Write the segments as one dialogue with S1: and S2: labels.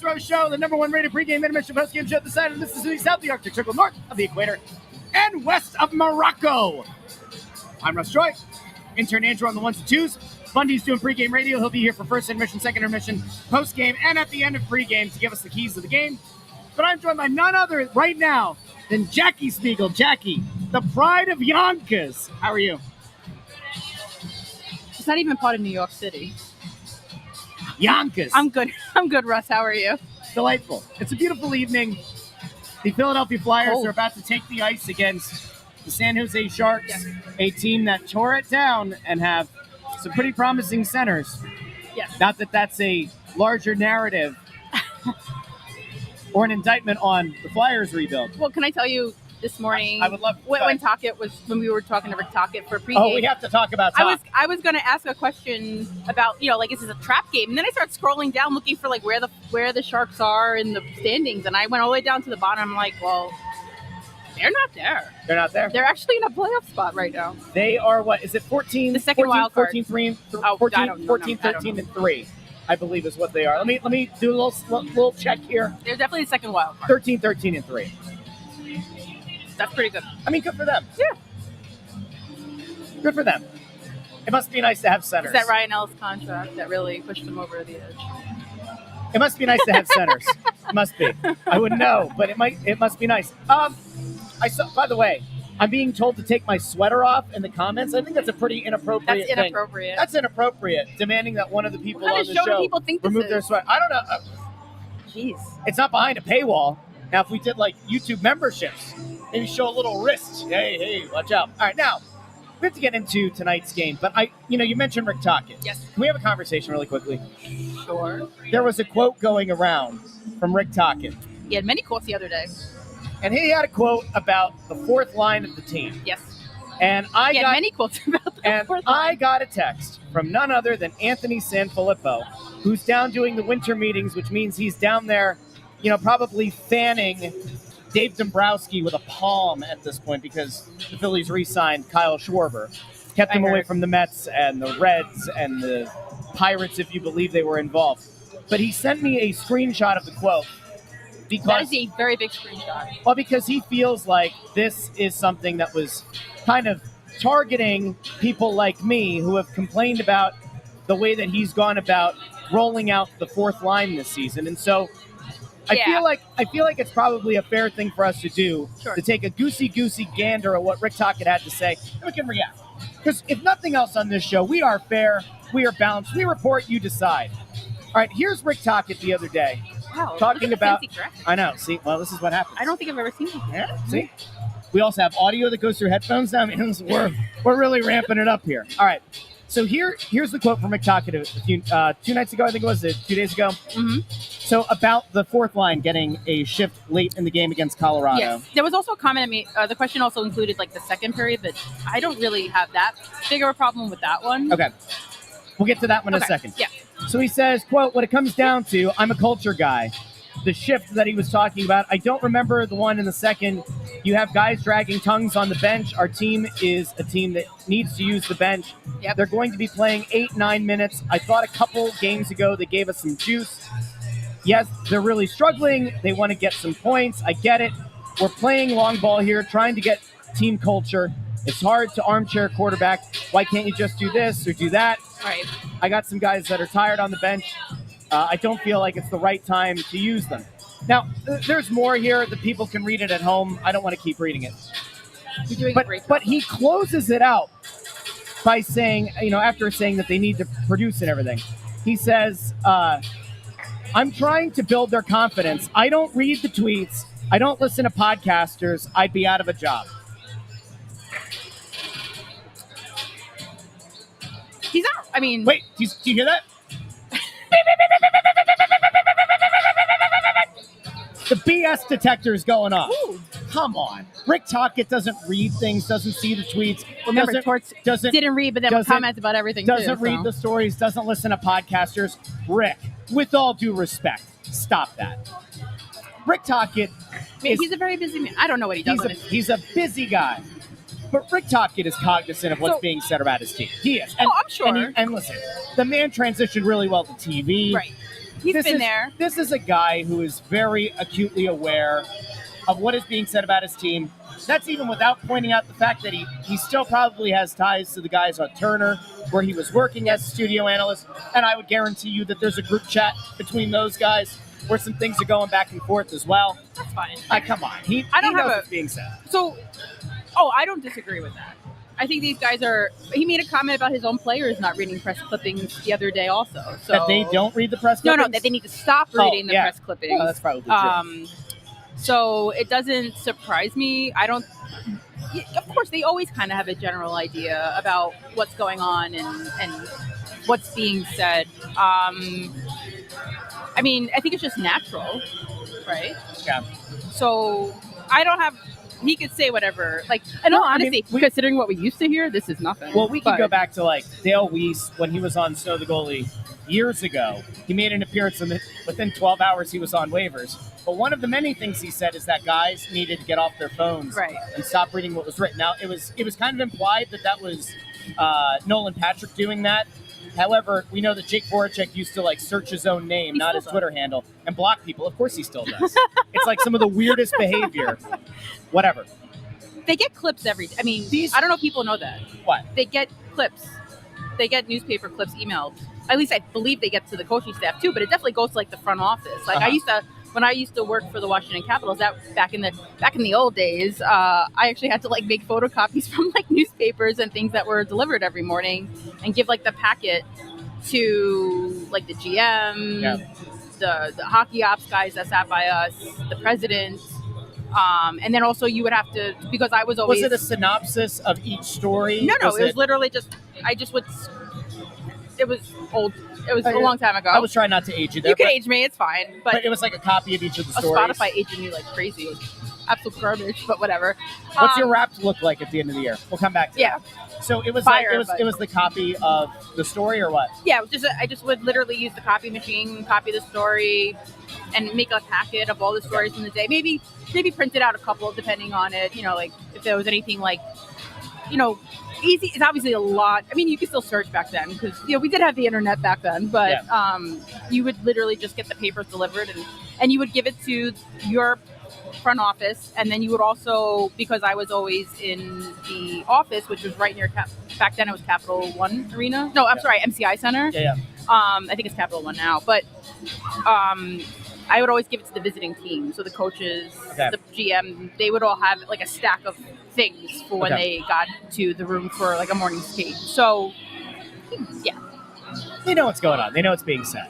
S1: Russ Show, the number one rated pregame intermission postgame show decided this is the south of the Arctic Circle, north of the equator, and west of Morocco. I'm Russ Joy. Intern Andrew on the ones and twos. Bundy's doing pregame radio. He'll be here for first intermission, second intermission, postgame, and at the end of pregame to give us the keys to the game. But I'm joined by none other right now than Jackie Spiegel. Jackie, the pride of Yonkers. How are you?
S2: It's not even part of New York City.
S1: Yonkers.
S2: I'm good. I'm good, Russ. How are you?
S1: Delightful. It's a beautiful evening. The Philadelphia Flyers are about to take the ice against the San Jose Sharks, a team that tore it down and have some pretty promising centers.
S2: Yes.
S1: Not that that's a larger narrative or an indictment on the Flyers rebuild.
S2: Well, can I tell you this morning?
S1: I would love
S2: when Tocchet was when we were talking to Rick Tocchet for pregame.
S1: Oh, we have to talk about Tocchet.
S2: I was going to ask a question about is this a trap game? And then I started scrolling down looking for like where the Sharks are in the standings, and I went all the way down to the bottom. I'm like, well, they're not there.
S1: They're not there.
S2: They're actually in a playoff spot right now.
S1: They are what? Is it 14?
S2: The second
S1: 14,
S2: wild card.
S1: 14, 13, and 3. I believe is what they are. Let me do a little check here.
S2: They're definitely the second wild card.
S1: 13, 13, and 3.
S2: That's pretty good.
S1: I mean, good for them.
S2: Yeah.
S1: Good for them. It must be nice to have centers.
S2: It's that Ryan Ellis contract that really pushed them over the edge.
S1: It must be nice to have centers. It must be. I wouldn't know, but it must be nice. I saw. By the way, I'm being told to take my sweater off in the comments. I think that's a pretty inappropriate thing.
S2: That's inappropriate.
S1: That's inappropriate. Demanding that one of the people on the show
S2: do people think
S1: remove their sweater. I don't know.
S2: Jeez.
S1: It's not behind a paywall. Now, if we did like YouTube memberships, maybe show a little wrist. Hey, watch out. All right, now we have to get into tonight's game. But you mentioned Rick Tocchet.
S2: Yes.
S1: Can we have a conversation really quickly?
S2: Sure.
S1: There was a quote going around from Rick Tocchet.
S2: He had many quotes the other day.
S1: And he had a quote about the fourth line of the team.
S2: Yes.
S1: And I got
S2: many quotes about the fourth line.
S1: I got a text from none other than Anthony SanFilippo, who's down doing the winter meetings, which means he's down there, probably fanning Dave Dombrowski with a palm at this point because the Phillies re-signed Kyle Schwarber. Kept him away from the Mets and the Reds and the Pirates, if you believe they were involved. But he sent me a screenshot of the quote.
S2: That is a very big screenshot.
S1: Well, because he feels like this is something that was kind of targeting people like me who have complained about the way that he's gone about rolling out the fourth line this season. And so I feel like it's probably a fair thing for us to do, to take a goosey gander at what Rick Tocchet had to say, and we can react. Because if nothing else on this show, we are fair, we are balanced, we report, you decide. All right, here's Rick Tocchet the other day.
S2: Wow,
S1: talking about, I know. See, well, this is what happens.
S2: I don't think I've ever seen it.
S1: Yeah, see, we also have audio that goes through headphones now. I mean, we're really ramping it up here. All right, so here's the quote from Rick Tocchet 2 nights ago. I think it was 2 days ago.
S2: Mm-hmm.
S1: So about the fourth line getting a shift late in the game against Colorado.
S2: Yes, there was also a comment. I mean, the question also included like the second period, but I don't really have that big of a problem with that one.
S1: Okay, we'll get to that one in a second.
S2: Yeah.
S1: So he says, quote, what it comes down to, I'm a culture guy. The shift that he was talking about, I don't remember the one in the second. You have guys dragging tongues on the bench. Our team is a team that needs to use the bench.
S2: Yep.
S1: They're going to be playing 8-9 minutes. I thought a couple games ago they gave us some juice. Yes, they're really struggling. They want to get some points. I get it. We're playing long ball here, trying to get team culture. It's hard to armchair quarterback. Why can't you just do this or do that?
S2: Right.
S1: I got some guys that are tired on the bench. I don't feel like it's the right time to use them. Now, there's more here that people can read it at home. I don't want to keep reading it.
S2: You're doing a great job.
S1: But he closes it out by saying, after saying that they need to produce and everything, he says, I'm trying to build their confidence. I don't read the tweets. I don't listen to podcasters. I'd be out of a job.
S2: He's not. I mean,
S1: wait. Do you hear that? The BS detector is going off.
S2: Ooh.
S1: Come on. Rick Tocchet doesn't read things, doesn't see the tweets.
S2: Remember, Torts didn't read, but then comments about everything
S1: doesn't read the stories, doesn't listen to podcasters. Rick, with all due respect, stop that. Rick Tocchet
S2: he's a very busy man. I don't know what he does.
S1: He's a busy guy. But Rick Tocchet is cognizant of what's being said about his team. He is.
S2: I'm sure.
S1: And listen, the man transitioned really well to TV.
S2: Right. He's been there.
S1: This is a guy who is very acutely aware of what is being said about his team. That's even without pointing out the fact that he still probably has ties to the guys on Turner, where he was working as a studio analyst. And I would guarantee you that there's a group chat between those guys where some things are going back and forth as well.
S2: That's fine.
S1: Come on. He knows what's being said.
S2: So, I don't disagree with that. I think these guys he made a comment about his own players not reading press clippings the other day also. So,
S1: that they don't read the press clippings?
S2: No, that they need to stop reading the press clippings.
S1: Well, that's probably true.
S2: So it doesn't surprise me. Of course, they always kind of have a general idea about what's going on and what's being said. I think it's just natural, right?
S1: Yeah.
S2: So he could say whatever. Honestly, considering what we used to hear, this is nothing.
S1: Well, we could go back to Dale Weiss when he was on Snow the Goalie years ago. He made an appearance within 12 hours he was on waivers. But one of the many things he said is that guys needed to get off their phones and stop reading what was written. Now, it was kind of implied that was Nolan Patrick doing that. However, we know that Jake Voracek used to search his own name, not his Twitter handle, and block people. Of course he still does. It's some of the weirdest behavior. Whatever.
S2: They get clips I don't know if people know that.
S1: What?
S2: They get clips. They get newspaper clips emailed. At least I believe they get to the coaching staff too, but it definitely goes to the front office. When I used to work for the Washington Capitals, that back in the old days, I actually had to make photocopies from newspapers and things that were delivered every morning, and give the packet to the GM, the hockey ops guys that sat by us, the president, and then also you would have to, because I was always.
S1: Was it a synopsis of each story?
S2: No, it was literally it was old. It was a long time ago.
S1: I was trying not to age you there.
S2: You can age me, it's fine. But
S1: it was a copy of each of the stories.
S2: Spotify aging you like crazy. Absolute garbage, but whatever.
S1: What's your wrap look like at the end of the year? We'll come back to that. So it was it was the copy of the story or what? Yeah,
S2: it was I just would literally use the copy machine, copy the story, and make a packet of all the stories from the day. Maybe print it out a couple depending on it. If there was anything easy. It's obviously a lot. You could still search back then because we did have the internet back then, but you would literally just get the papers delivered and you would give it to your front office, and then you would also, because I was always in the office, which was right near back then it was Capital One Arena. No, I'm sorry, MCI Center.
S1: Yeah.
S2: I think it's Capital One now, but I would always give it to the visiting team. So the coaches, the GM, they would all have a stack of things for when they got to the room for a morning skate. So, yeah.
S1: They know what's going on. They know what's being said.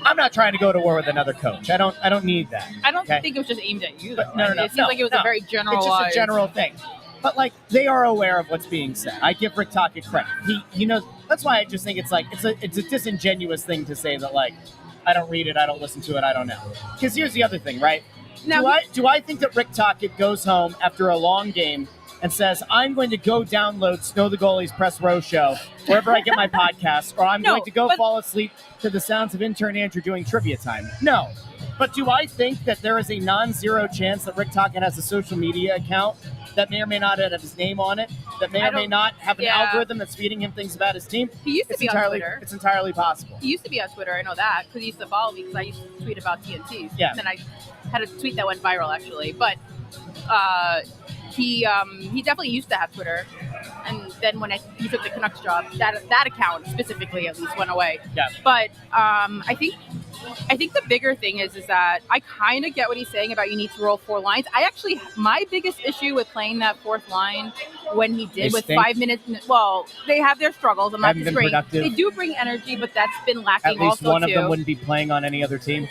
S1: I'm not trying to go to war with another coach. I don't need that.
S2: I don't think it was just aimed at you, though.
S1: No.
S2: It seems like it was a very generalized.
S1: It's just a general thing. But they are aware of what's being said. I give Rick Tocchet credit. He knows. That's why I just think it's a disingenuous thing to say that I don't read it, I don't listen to it, I don't know. Because here's the other thing, right? Now, do I think that Rick Tocchet goes home after a long game and says, I'm going to go download Snow the Goalie's Press Row show wherever I get my podcast, or I'm going to go fall asleep to the sounds of intern Andrew doing trivia time? No. But do I think that there is a non-zero chance that Rick Tocchet has a social media account that may or may not have his name on it, that may or may not have an algorithm that's feeding him things about his team?
S2: He used to be on Twitter.
S1: It's entirely possible.
S2: He used to be on Twitter, I know that, because he used to follow me because I used to tweet about TNTs.
S1: Yeah.
S2: And then I had a tweet that went viral, actually. But he definitely used to have Twitter. And then when he took the Canucks job, that account specifically at least went away.
S1: Yeah.
S2: But I think the bigger thing is that I kind of get what he's saying about you need to roll four lines. My biggest issue with playing that fourth line when he did with 5 minutes, well, they have their struggles. I'm not disagreeing. They do bring energy, but that's been lacking also,
S1: At least one of them wouldn't be playing on any other team.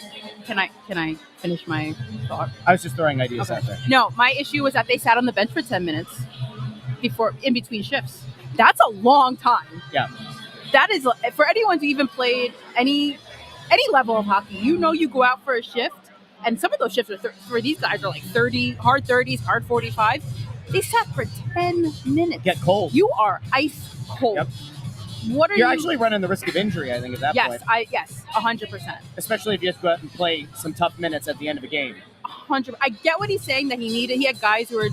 S2: Can I finish my thought?
S1: I was just throwing ideas out there.
S2: No, my issue was that they sat on the bench for 10 minutes in between shifts. That's a long time.
S1: Yeah.
S2: That is, for anyone who even played any level of hockey, you go out for a shift, and some of those shifts for these guys are 30, hard 30s, hard 45. They sat for 10 minutes.
S1: Get cold.
S2: You are ice cold.
S1: Yep.
S2: You're
S1: actually running the risk of injury, I think, at that point.
S2: Yes, 100%.
S1: Especially if you have to go out and play some tough minutes at the end of a game.
S2: 100%. I get what he's saying, that he had guys who were,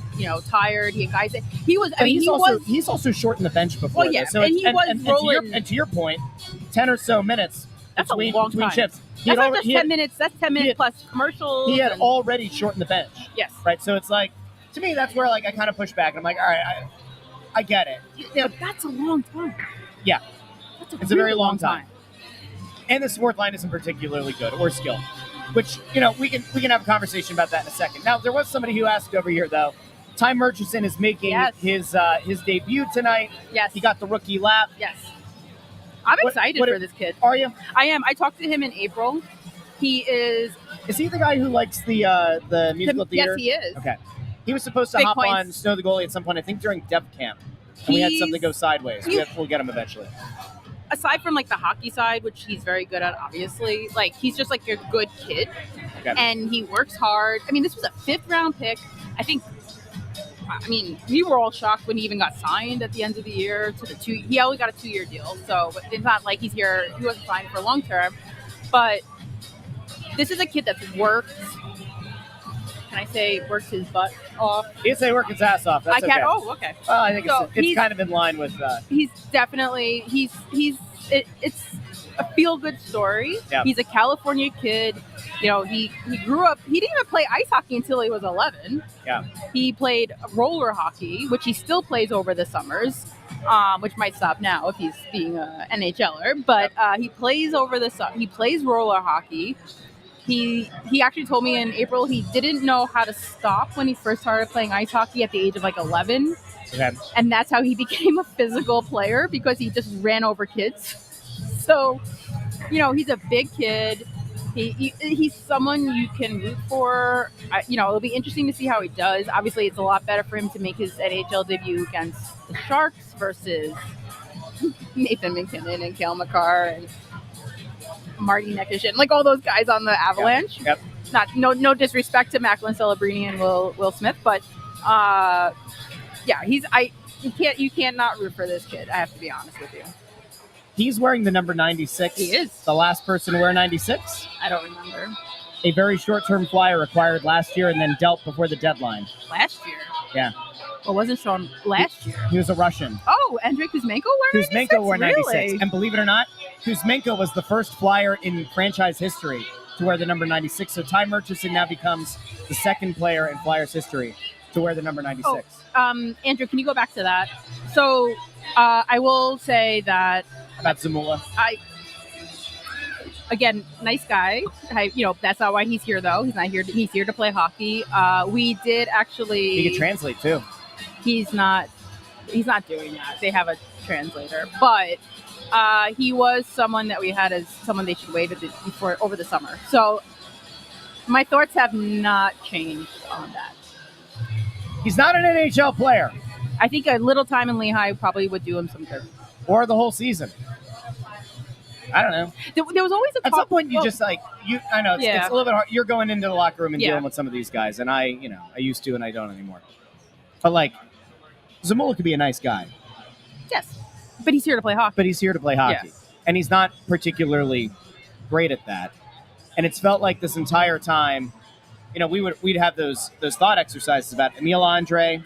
S2: tired. He had guys that he's
S1: also shortened the bench before.
S2: Well, yeah,
S1: this. So
S2: and he was rolling.
S1: And to your point, 10 or so minutes.
S2: That's
S1: between,
S2: a long
S1: between
S2: time.
S1: shifts.
S2: That's not just 10 minutes. That's 10 minutes plus commercials.
S1: He had already shortened the bench.
S2: Yes.
S1: Right. So it's like, to me, that's where like I kind of push back. And I'm like, all right, I get it.
S2: But that's a long time.
S1: Yeah.
S2: It's
S1: a very long time. And the fourth line isn't particularly good or skilled, which, we can have a conversation about that in a second. Now, there was somebody who asked over here, though. Ty Murchison is making his debut tonight.
S2: Yes.
S1: He got the rookie lap.
S2: Yes. I'm excited for this kid.
S1: Are you?
S2: I am. I talked to him in April. He is...
S1: Is he the guy who likes the musical theater?
S2: Yes, he is.
S1: Okay. He was supposed to
S2: Big
S1: hop
S2: points.
S1: on Snow the Goalie at some point, I think during Depth Camp. And we had something go sideways. We'll get him eventually.
S2: Aside from, like, the hockey side, which he's very good at, obviously, like, he's just, like, a good kid.
S1: Okay.
S2: And he works hard. I mean, this was a 5th-round pick. We were all shocked when he even got signed at the end of the year to the 2. He only got a 2-year deal, so it's not like he wasn't signed for long term. But this is a kid that's worked. Can I say worked his butt off?
S1: You can say work his ass off. That's okay.
S2: Oh, okay.
S1: Well, I think it's kind of in line with.
S2: He's definitely it's a feel good story.
S1: Yeah.
S2: He's a California kid. He grew up. He didn't even play ice hockey until he was 11.
S1: Yeah.
S2: He played roller hockey, which he still plays over the summers, which might stop now if he's being an NHLer. But he plays He plays roller hockey. He actually told me in April he didn't know how to stop when he first started playing ice hockey at the age of like 11.
S1: Okay.
S2: And that's how he became a physical player, because he just ran over kids. So, he's a big kid. He's someone you can root for. It'll be interesting to see how he does. Obviously, it's a lot better for him to make his NHL debut against the Sharks versus Nathan McKinnon and Cale Makar and Marty Nekishin, like all those guys on the Avalanche.
S1: Yep.
S2: No disrespect to Macklin Celebrini and Will Smith, but you can't not root for this kid. I have to be honest with you.
S1: He's wearing the number 96.
S2: He is.
S1: The last person to wear 96.
S2: I don't remember.
S1: A very short-term flyer acquired last year and then dealt before the deadline.
S2: Last year?
S1: Yeah.
S2: Well, wasn't Sean last year?
S1: He was a Russian.
S2: Oh, Andrei Kuzmenko wore 96?
S1: Really? And believe it or not, Kuzmenko was the first flyer in franchise history to wear the number 96. So Ty Murchison now becomes the second player in Flyers history to wear the number 96.
S2: Andrew, can you go back to that? So I will say that
S1: about Zamula.
S2: Again, nice guy. That's not why he's here, though. He's not here. He's here to play hockey. We did actually.
S1: He can translate too.
S2: He's not doing that. They have a translator, but he was someone that we had as someone they should wait before over the summer. So my thoughts have not changed on that.
S1: He's not an NHL player.
S2: I think a little time in Lehigh probably would do him some good.
S1: Or the whole season. I don't know.
S2: There was always a
S1: at some point you just like you. I know it's a little bit hard. You're going into the locker room and dealing with some of these guys, and I used to and I don't anymore. But like, Zamula could be a nice guy.
S2: Yes, but he's here to play hockey.
S1: Yes. And he's not particularly great at that. And it's felt like this entire time, we'd have those thought exercises about Emil Andre.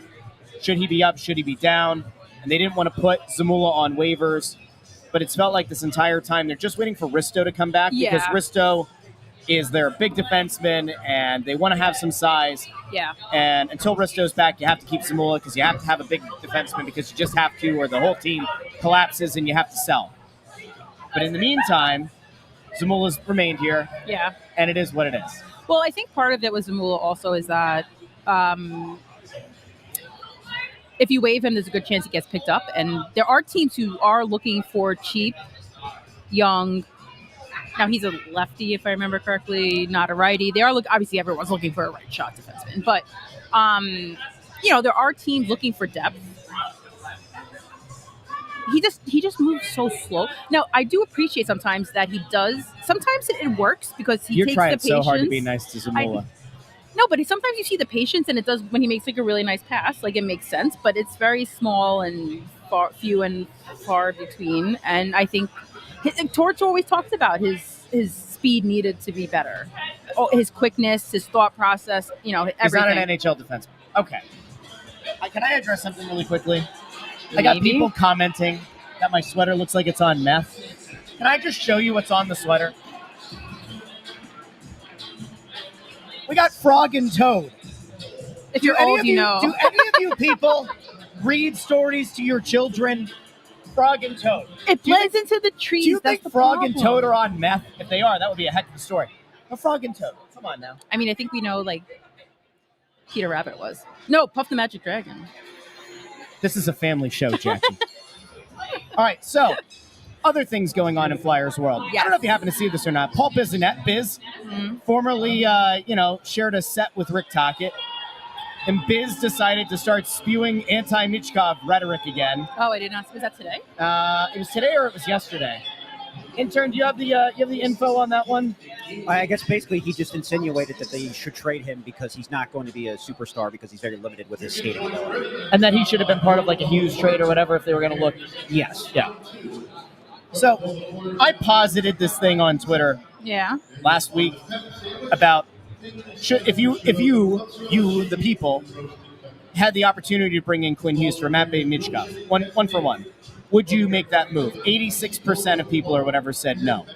S1: Should he be up? Should he be down? And they didn't want to put Zamula on waivers. But it's felt like this entire time they're just waiting for Risto to come back because Risto is their big defenseman and they want to have some size.
S2: Yeah.
S1: And until Risto's back, you have to keep Zamula because you have to have a big defenseman because you just have to or the whole team collapses and you have to sell. But in the meantime, Zamula's remained here.
S2: Yeah.
S1: And it is what it is.
S2: Well, I think part of it with Zamula also is that if you waive him, there's a good chance he gets picked up. And there are teams who are looking for cheap, young. Now, he's a lefty, if I remember correctly, not a righty. They are obviously, everyone's looking for a right shot defenseman. But, there are teams looking for depth. He just moves so slow. Now, I do appreciate sometimes that he does. Sometimes it works because he takes the patience.
S1: You're trying so hard to be nice to Zamula.
S2: No, but sometimes you see the patience, and it does when he makes like a really nice pass. Like it makes sense, but it's very small and few and far between. And I think Torch always talks about his speed needed to be better. Oh, his quickness, his thought process. Everything.
S1: He's not an NHL defenseman. Okay. Can I address something really quickly? I got people commenting that my sweater looks like it's on meth. Can I just show you what's on the sweater? We got Frog and Toad.
S2: If you're old, you know.
S1: Do any of you people read stories to your children? Frog and Toad.
S2: It blends into the trees.
S1: Do you
S2: That's
S1: think
S2: the
S1: Frog
S2: problem.
S1: and Toad are on meth? If they are, that would be a heck of a story. A Frog and Toad. Come on now.
S2: I mean, I think we know, like, Peter Rabbit was. No, Puff the Magic Dragon.
S1: This is a family show, Jackie. All right, so other things going on in Flyers world.
S2: Yes.
S1: I don't know if you happen to see this or not. Paul Biz, formerly, shared a set with Rick Tocchet. And Biz decided to start spewing anti-Michkov rhetoric again.
S2: Oh, I did not. Was that today?
S1: It was today or it was yesterday? Intern, do you have the info on that one?
S3: I guess basically he just insinuated that they should trade him because he's not going to be a superstar because he's very limited with his skating ability.
S1: And that he should have been part of like a Hughes trade or whatever if they were going to look.
S3: Yes.
S1: Yeah. So I posited this thing on Twitter last week about if you the people had the opportunity to bring in Quinn Hughes for Matt Michkov, one for one, would you make that move? 86% of people or whatever said no.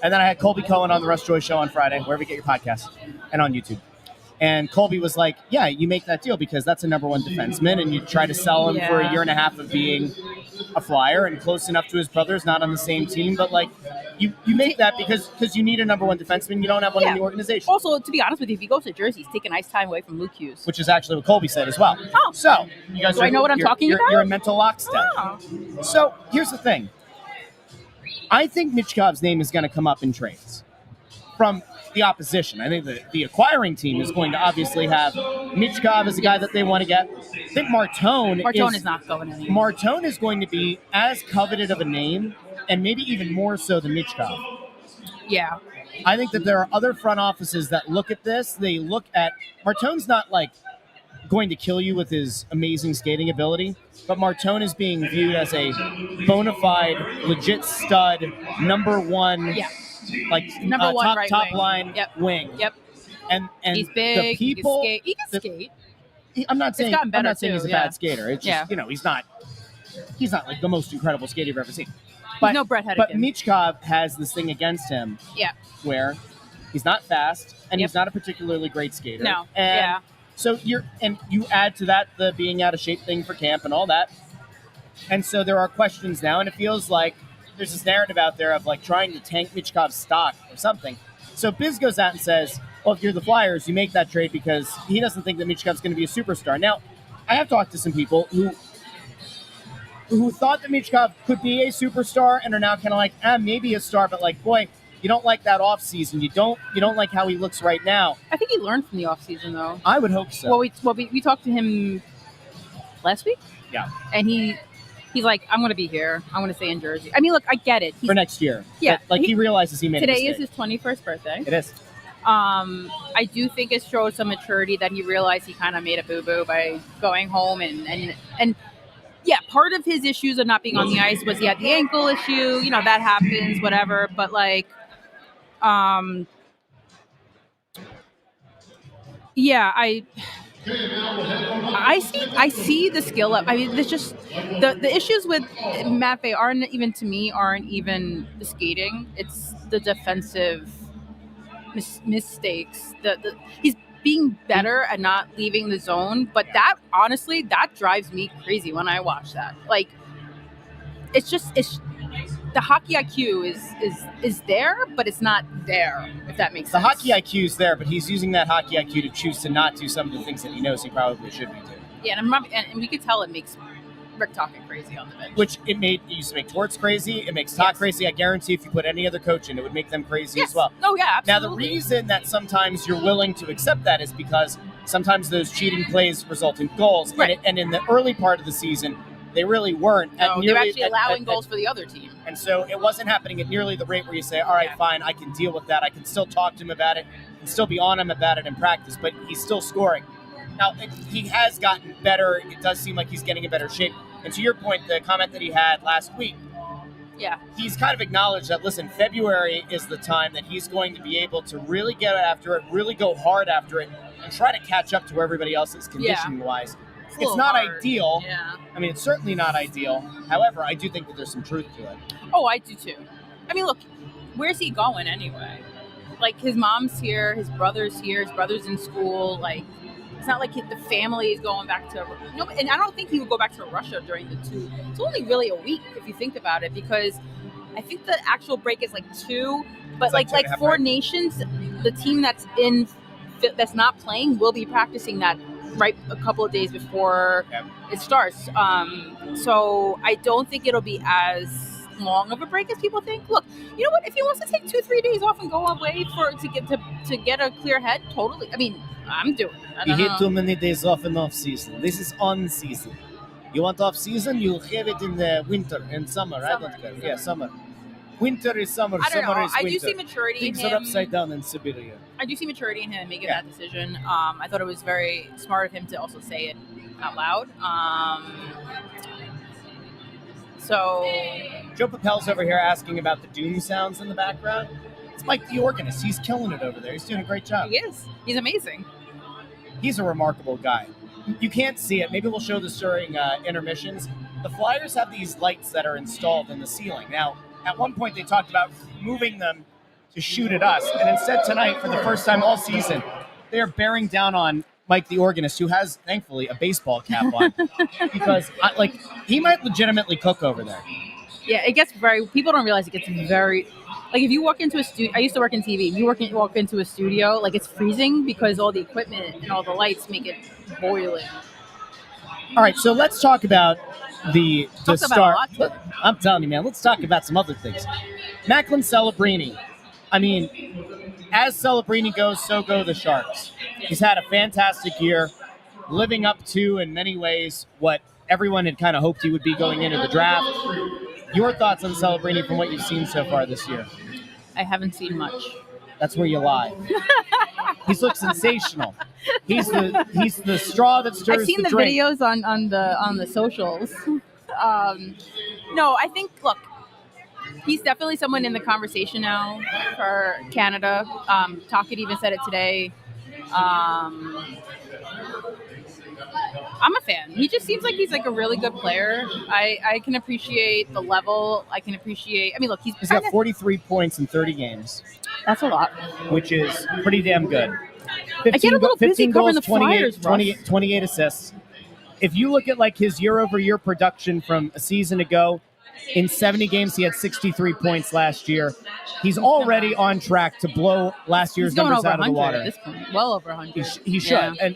S1: And then I had Colby Cohen on the Russ Joy Show on Friday, wherever you get your podcasts, and on YouTube. And Colby was like, yeah, you make that deal because that's a number one defenseman, and you try to sell him for a year and a half of being a Flyer and close enough to his brothers, not on the same team, but like you make that because you need a number one defenseman. You don't have one in the organization.
S2: Also, to be honest with you, if he goes to Jersey, he's taking ice time away from Luke Hughes.
S1: Which is actually what Colby said as well.
S2: Oh.
S1: So you guys
S2: I know what I'm talking about?
S1: You're in mental lockstep.
S2: Oh.
S1: So here's the thing. I think Michkov's name is going to come up in trades from the opposition. I think the acquiring team is going to obviously have Michkov as a guy that they want to get. I think Martone
S2: is not going anywhere.
S1: Martone is going to be as coveted of a name, and maybe even more so than Michkov.
S2: Yeah.
S1: I think that there are other front offices that look at this. They look at Martone's not like going to kill you with his amazing skating ability, but Martone is being viewed as a bona fide, legit stud, number one.
S2: Yeah.
S1: Like
S2: number one
S1: top
S2: wing.
S1: line wing.
S2: Yep.
S1: And
S2: he's big.
S1: the people,
S2: he can skate.
S1: I'm not saying he's a bad skater. It's just he's not like the most incredible skater you've ever seen. But,
S2: he's no Brett Hedican.
S1: But Michkov has this thing against him.
S2: Yeah.
S1: Where he's not fast and he's not a particularly great skater.
S2: No.
S1: And so you add to that the being out of shape thing for camp and all that. And so there are questions now, and it feels like there's this narrative out there of like trying to tank Michkov's stock or something. So Biz goes out and says, well, if you're the Flyers, you make that trade because he doesn't think that Michkov's going to be a superstar. Now, I have talked to some people who thought that Michkov could be a superstar and are now kind of like, maybe a star, but like, boy, you don't like that offseason. You don't like how he looks right now.
S2: I think he learned from the offseason, though.
S1: I would hope so.
S2: Well, we talked to him last week.
S1: Yeah.
S2: And he's like, I'm going to be here. I'm going to stay in Jersey. I mean, look, I get it.
S1: For next year.
S2: Yeah.
S1: But, he realizes he made a mistake.
S2: Today is his 21st birthday.
S1: It is.
S2: I do think it showed some maturity that he realized he kind of made a boo-boo by going home. And yeah, part of his issues of not being on the ice was he had the ankle issue. You know, that happens, whatever. But, like, yeah, I see the skill up. I mean, there's just the issues with Maffei aren't even the skating. It's the defensive mistakes. He's being better at not leaving the zone, but that honestly drives me crazy when I watch that. Like, it's the hockey IQ is there, but it's not there, if that makes sense.
S1: The hockey IQ is there, but he's using that hockey IQ to choose to not do some of the things that he knows he probably should be doing.
S2: Yeah, and we could tell it makes Rick Tocchet crazy on the bench.
S1: Which it used to make Torts crazy. It makes Tocchet crazy. I guarantee if you put any other coach in, it would make them crazy as well.
S2: Oh, yeah, absolutely.
S1: Now, the reason that sometimes you're willing to accept that is because sometimes those cheating plays result in goals.
S2: Right.
S1: And in the early part of the season, they really weren't.
S2: They were actually allowing goals for the other team.
S1: And so it wasn't happening at nearly the rate where you say, all right, fine, I can deal with that. I can still talk to him about it and still be on him about it in practice, but he's still scoring. Now, he has gotten better. It does seem like he's getting in better shape. And to your point, the comment that he had last week, he's kind of acknowledged that, listen, February is the time that he's going to be able to really get after it, really go hard after it, and try to catch up to where everybody else is conditioning-wise. It's not ideal.
S2: Yeah.
S1: I mean, it's certainly not ideal. However, I do think that there's some truth to it.
S2: Oh, I do too. I mean, look, where's he going anyway? Like, his mom's here, his brother's here, his brother's in school. Like, it's not like the family is going back to... No, and I don't think he would go back to Russia during the two. It's only really a week, if you think about it, because I think the actual break is like 2. But like 4 nations, the team that's not playing will be practicing that right a couple of days before it starts. So I don't think it'll be as long of a break as people think. Look, you know what? If he wants to take 2-3 days off and go away to get a clear head, totally. I mean, I'm doing it.
S1: You had too many days off in off season. This is on season. You want off season? You have it in the winter and summer. I don't care. Yeah, summer. Winter is summer.
S2: I don't
S1: summer
S2: know.
S1: is
S2: I
S1: winter.
S2: do see maturity
S1: Things
S2: in him.
S1: are upside down in Siberia.
S2: I do see maturity in him making that decision. I thought it was very smart of him to also say it out loud. So
S1: Joe Papel's over here asking about the doom sounds in the background. It's Mike the organist. He's killing it over there. He's doing a great job.
S2: he is. He's amazing.
S1: He's a remarkable guy. You can't see it. Maybe we'll show this during intermissions. The Flyers have these lights that are installed in the ceiling. Now, at one point they talked about moving them to shoot at us, and instead tonight, for the first time all season, they are bearing down on Mike the organist, who has, thankfully, a baseball cap on, because he might legitimately cook over there.
S2: Yeah, it gets very... People don't realize it gets very... Like, if you walk into a studio... I used to work in TV. If you walk into a studio, like, it's freezing because all the equipment and all the lights make it boiling.
S1: All right, so let's talk about the start. I'm telling you, man, let's talk about some other things. Macklin Celebrini. I mean, as Celebrini goes, so go the Sharks. He's had a fantastic year, living up to, in many ways, what everyone had kind of hoped he would be going into the draft. Your thoughts on Celebrini from what you've seen so far this year?
S2: I haven't seen much.
S1: That's where you lie. He's looked sensational. He's the straw that stirs the drink.
S2: I've seen the videos on the socials. No, I think, look, he's definitely someone in the conversation now for Canada. Tocchet even said it today. I'm a fan. He just seems like he's like a really good player. I can appreciate the level. I mean, look, he's
S1: got 43 points in 30 games.
S2: That's a lot.
S1: Which is pretty damn good.
S2: I get a little busy covering the Flyers,
S1: 28 assists. If you look at like his year-over-year production from a season ago, in 70 games he had 63 points last year. He's already on track to blow last year's numbers out of the water.
S2: At this point. Well over 100.
S1: He should. Yeah.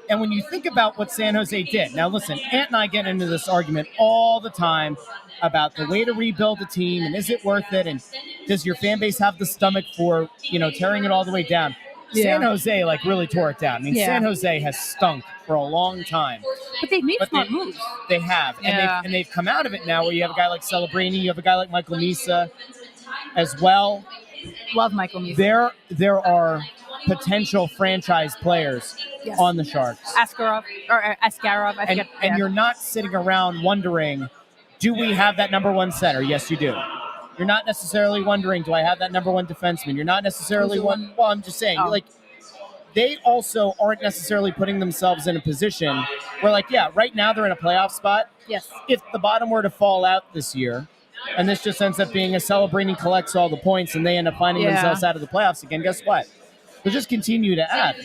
S1: And when you think about what San Jose did, now listen, Ant and I get into this argument all the time about the way to rebuild a team and is it worth it, and does your fan base have the stomach for, tearing it all the way down. Yeah. San Jose really tore it down. I mean, San Jose has stunk for a long time.
S2: But they've made smart moves.
S1: They have. And they've come out of it now where you have a guy like Celebrini, you have a guy like Michael Misa as well.
S2: Love Michael Misa.
S1: There are potential franchise players on the Sharks.
S2: Askarov.
S1: And you're not sitting around wondering, do we have that number one center? Yes, you do. You're not necessarily wondering, do I have that number one defenseman? You're not necessarily well, I'm just saying, they also aren't necessarily putting themselves in a position where, right now they're in a playoff spot.
S2: Yes.
S1: If the bottom were to fall out this year, and this just ends up being a Celebrini collects all the points and they end up finding themselves out of the playoffs again, guess what? They'll just continue to add.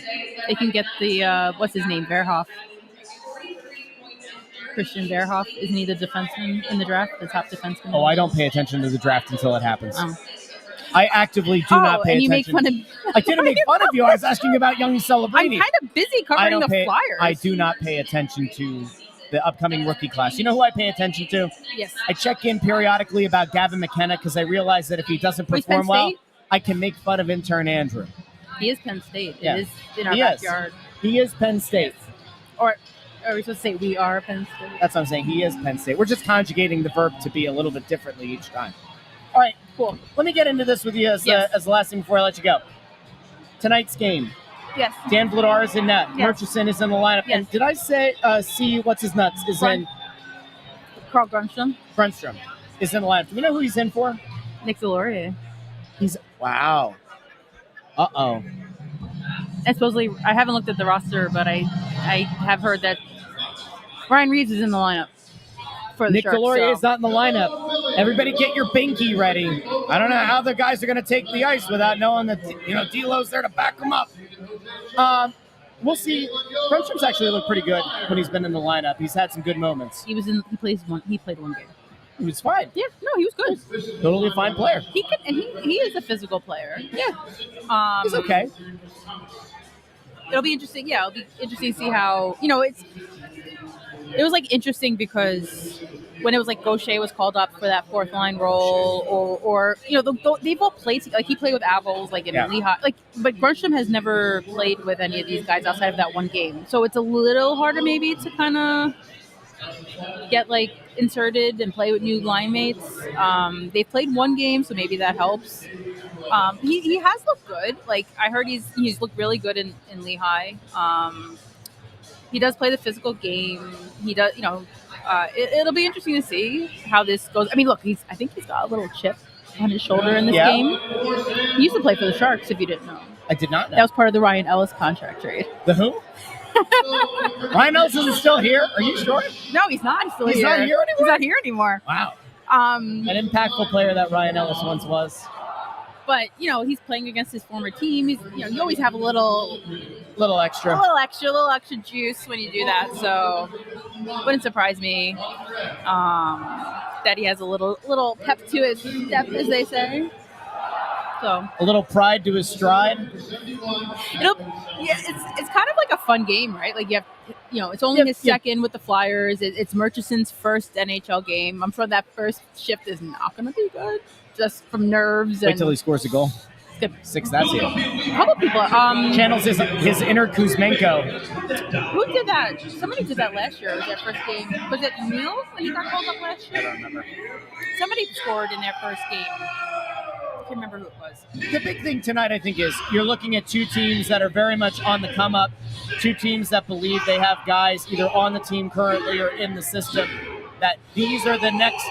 S2: They can get the, what's his name, Verhoff. Christian Verhoff. Isn't he the defenseman in the draft, the top defenseman?
S1: Oh, I don't pay attention to the draft until it happens. I actively do not pay attention.
S2: You make fun of...
S1: I didn't make fun of you. I was asking about young Celebrini.
S2: I'm kind of busy covering the Flyers.
S1: I do not pay attention to the upcoming rookie class. You know who I pay attention to?
S2: Yes.
S1: I check in periodically about Gavin McKenna because I realize that if he doesn't perform well, I can make fun of intern Andrew.
S2: He is Penn State. It is in our backyard.
S1: He is Penn State.
S2: Or are we supposed to say we are Penn State?
S1: That's what I'm saying. He is Penn State. We're just conjugating the verb to be a little bit differently each time. All right, cool. Let me get into this with you as the last thing before I let you go. Tonight's game.
S2: Yes.
S1: Dan Vladar is in net.
S2: Yes.
S1: Murchison is in the lineup.
S2: Yes.
S1: And did I say see what's his nuts is in?
S2: Carl Grunstrom.
S1: Grunstrom is in the lineup. Do we know who he's in for?
S2: Nick Delorier.
S1: Wow. Uh-oh.
S2: And supposedly, I haven't looked at the roster, but I have heard that Ryan Reeves is in the lineup for the
S1: Nick
S2: Sharks.
S1: Delorier is not in the lineup. Everybody get your binky ready. I don't know how the guys are going to take the ice without knowing that, D'Lo's there to back them up. We'll see. Grundstrom's actually looked pretty good when he's been in the lineup. He's had some good moments.
S2: He played one game.
S1: He was fine.
S2: Yeah, no, he was good.
S1: Totally a fine player.
S2: He is a physical player.
S1: Yeah. He's okay.
S2: It'll be interesting. Yeah, it'll be interesting to see how, it was like interesting because when it was like Gaucher was called up for that fourth line role, or they both played, like he played with Avils, like in Lehigh, but Grundstrom has never played with any of these guys outside of that one game, so it's a little harder maybe to kind of get like inserted and play with new line mates. They've played one game, so maybe that helps. He has looked good. Like I heard he's looked really good in Lehigh. He does play the physical game. He does, it'll be interesting to see how this goes. I mean, look, I think he's got a little chip on his shoulder in this game. He used to play for the Sharks, if you didn't know.
S1: I did not know.
S2: That was part of the Ryan Ellis contract trade.
S1: The who? Ryan Ellis isn't still here? Are you sure?
S2: No, he's not. He's not here anymore? He's not here anymore.
S1: Wow. An impactful player that Ryan Ellis once was.
S2: But, he's playing against his former team. He's, you always have a little
S1: extra
S2: juice when you do that. So, wouldn't surprise me that he has a little pep to his step, as they say. So
S1: a little pride to his stride.
S2: It's kind of like a fun game, right? Like you have, it's only his second with the Flyers. It's Murchison's first NHL game. I'm sure that first shift is not going to be good. Just from nerves.
S1: Wait till he scores a goal. Six, that's it.
S2: A couple people.
S1: Channels his inner Kuzmenko.
S2: Who did that? Somebody did that last year. Was that first game? Was it Niels when he got called up last year?
S1: I don't remember.
S2: Somebody scored in their first game. I can't remember who it was.
S1: The big thing tonight, I think, is you're looking at two teams that are very much on the come up. Two teams that believe they have guys either on the team currently or in the system. That these are the next.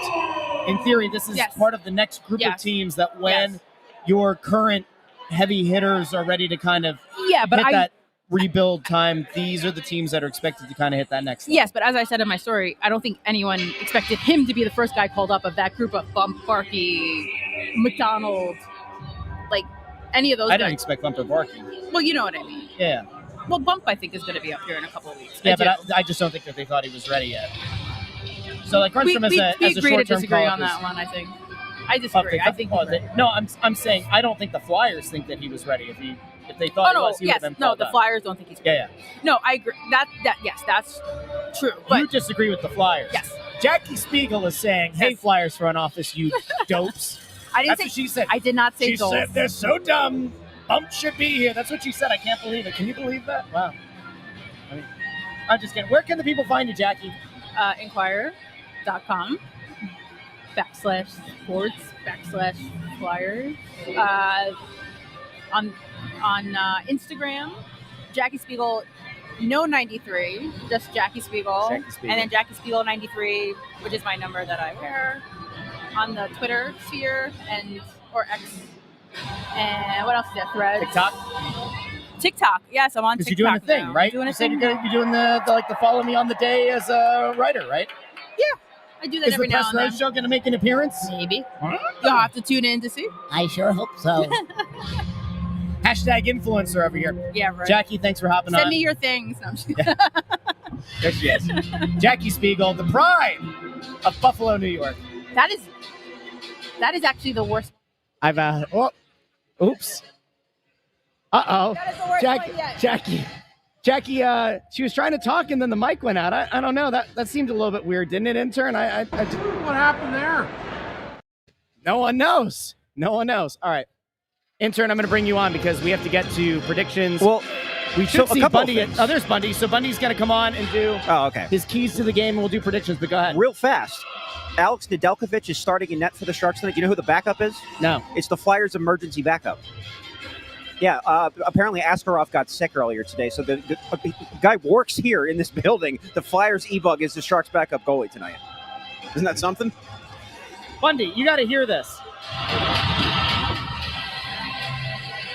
S1: In theory, this is part of the next group of teams that when your current heavy hitters are ready to kind of hit that rebuild time, these are the teams that are expected to kind of hit that next level.
S2: Yes, but as I said in my story, I don't think anyone expected him to be the first guy called up of that group of Bump, Barkey, McDonald, like any of those guys.
S1: I didn't expect Bumper Barkey.
S2: Well, you know what I mean.
S1: Yeah.
S2: Well, Bump, I think, is going to be up here in a couple of weeks.
S1: Yeah, I just don't think that they thought he was ready yet. So, like, Grundstrom
S2: we
S1: as a
S2: agree to
S1: short-term
S2: disagree on that one, I think. I disagree. I think
S1: I'm saying I don't think the Flyers think that he was ready. If they thought he was, he would have been called
S2: the
S1: up.
S2: Flyers don't think he's ready.
S1: Yeah.
S2: No, I agree. Yes, that's true. But
S1: you disagree with the Flyers.
S2: Yes.
S1: Jackie Spiegel is saying, "Hey, Flyers front office, you dopes." That's what she said.
S2: I did not say dopes.
S1: She said they're so dumb. Bump should be here. That's what she said. I can't believe it. Can you believe that? Wow. I mean, I'm just kidding. Where can the people find you, Jackie?
S2: Inquirer.com/sports/Flyers. On Instagram, Jackie Spiegel, no 93, just Jackie Spiegel. And then Jackie Spiegel 93, which is my number that I wear. On the Twitter sphere or X. And what else is there? Threads. TikTok. Yes, I'm on TikTok.
S1: You're doing a thing,
S2: now.
S1: right?
S2: Doing a
S1: you said
S2: thing.
S1: you're doing the follow me on the day as a writer, right?
S2: Yeah, I do that every now and then.
S1: Is the Press Road Show going to make an appearance?
S2: Maybe. You'll have to tune in to see.
S1: I sure hope so. Hashtag influencer over here.
S2: Yeah, right.
S1: Jackie, thanks for hopping on.
S2: Send me your things. No,
S1: there she is. Jackie Spiegel, the pride of Buffalo, New York.
S2: That is actually the worst.
S1: Oops. Uh-oh.
S2: That is the worst one yet.
S1: Jackie, she was trying to talk and then the mic went out. I don't know. That seemed a little bit weird, didn't it, intern?
S4: What happened there?
S1: No one knows. All right. Intern, I'm going to bring you on because we have to get to predictions.
S3: Well,
S1: we should see Bundy.
S3: Things.
S1: There's Bundy. So Bundy's going to come on and do his keys to the game, and we'll do predictions. But go ahead.
S3: Real fast. Alex Nedeljkovic is starting in net for the Sharks tonight. Do you know who the backup is?
S1: No.
S3: It's the Flyers' emergency backup. Yeah, apparently Askarov got sick earlier today, so the guy works here in this building. The Flyers' E-Bug is the Sharks' backup goalie tonight. Isn't that something?
S1: Bundy, you got to hear this.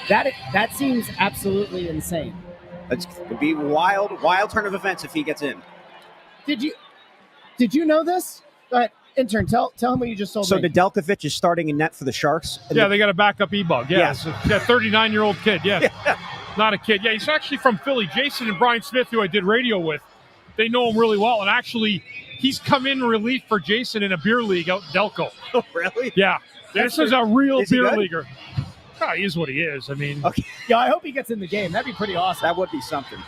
S1: That seems absolutely insane.
S3: It would be wild turn of events if he gets in.
S1: Did you know this? But Intern, tell him what you just told
S3: So
S1: me.
S3: Nedeljkovic is starting in net for the Sharks.
S5: Yeah, they got a backup E-Bug. Yeah,
S3: Yes.
S5: it's a 39-year-old kid. Yeah. Not a kid. Yeah, he's actually from Philly. Jason and Brian Smith, who I did radio with, they know him really well. And actually, he's come in relief for Jason in a beer league out in Delco.
S3: Oh, really?
S5: Yeah. This is a real
S3: Is he
S5: beer
S3: good?
S5: leaguer. Oh, he is what he is. I mean,
S3: Okay.
S1: Yeah, I hope he gets in the game. That'd be pretty awesome.
S3: That would be something.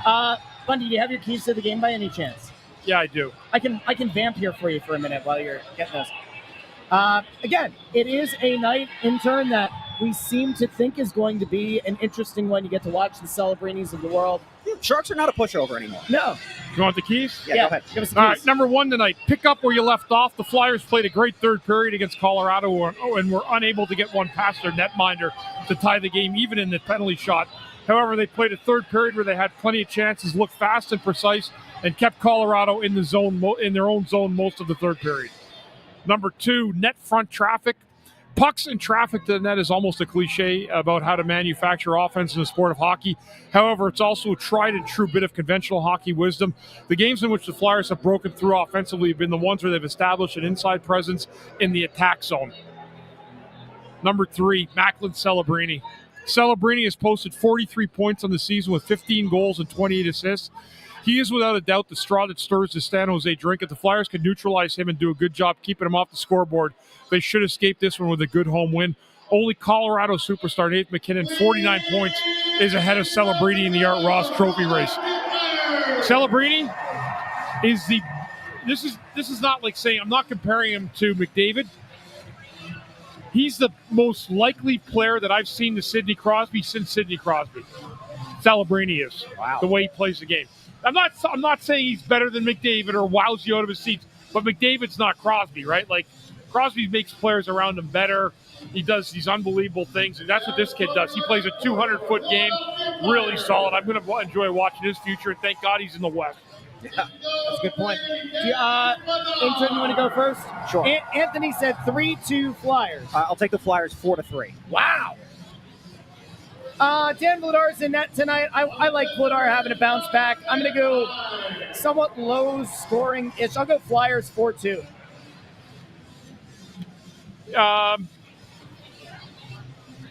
S1: Bundy, do you have your keys to the game by any chance?
S5: yeah, I do.
S1: I can vamp here for you for a minute while you're getting those. Again, it is a night, intern, that we seem to think is going to be an interesting one. You get to watch the Celebrinis of the world.
S3: Sharks are not a pushover anymore.
S1: No.
S5: You want the keys?
S3: Yeah, go ahead.
S1: Give us the
S5: All
S1: keys.
S5: right, number one tonight. Pick up where you left off. The Flyers played a great third period against Colorado and were unable to get one past their netminder to tie the game, even in the penalty shot. However, they played a third period where they had plenty of chances, looked fast and precise, and kept Colorado in the zone, in their own zone most of the third period. Number two, net front traffic. Pucks and traffic to the net is almost a cliche about how to manufacture offense in the sport of hockey. However, it's also a tried and true bit of conventional hockey wisdom. The games in which the Flyers have broken through offensively have been the ones where they've established an inside presence in the attack zone. Number three, Macklin Celebrini. Celebrini has posted 43 points on the season with 15 goals and 28 assists. He is without a doubt the straw that stirs the San Jose drink. If the Flyers can neutralize him and do a good job keeping him off the scoreboard, they should escape this one with a good home win. Only Colorado superstar Nate McKinnon, 49 points, is ahead of Celebrini in the Art Ross Trophy race. Celebrini is the. This is not like saying, I'm not comparing him to McDavid. He's the most likely player that I've seen to Sidney Crosby since Sidney Crosby. Celebrini is.
S3: Wow.
S5: The way he plays the game. I'm not saying he's better than McDavid or wows you out of his seats, but McDavid's not Crosby, right? Like, Crosby makes players around him better. He does these unbelievable things, and that's what this kid does. He plays a 200-foot game, really solid. I'm going to enjoy watching his future, and thank God he's in the West.
S1: Yeah, that's a good point. Intern, you want to go first?
S3: Sure.
S1: Anthony said 3-2 Flyers.
S3: I'll take the Flyers 4-3.
S1: Wow. Dan Vladar's in net tonight. I like Vladar having a bounce back. I'm going to go somewhat low scoring-ish. I'll go Flyers 4-2.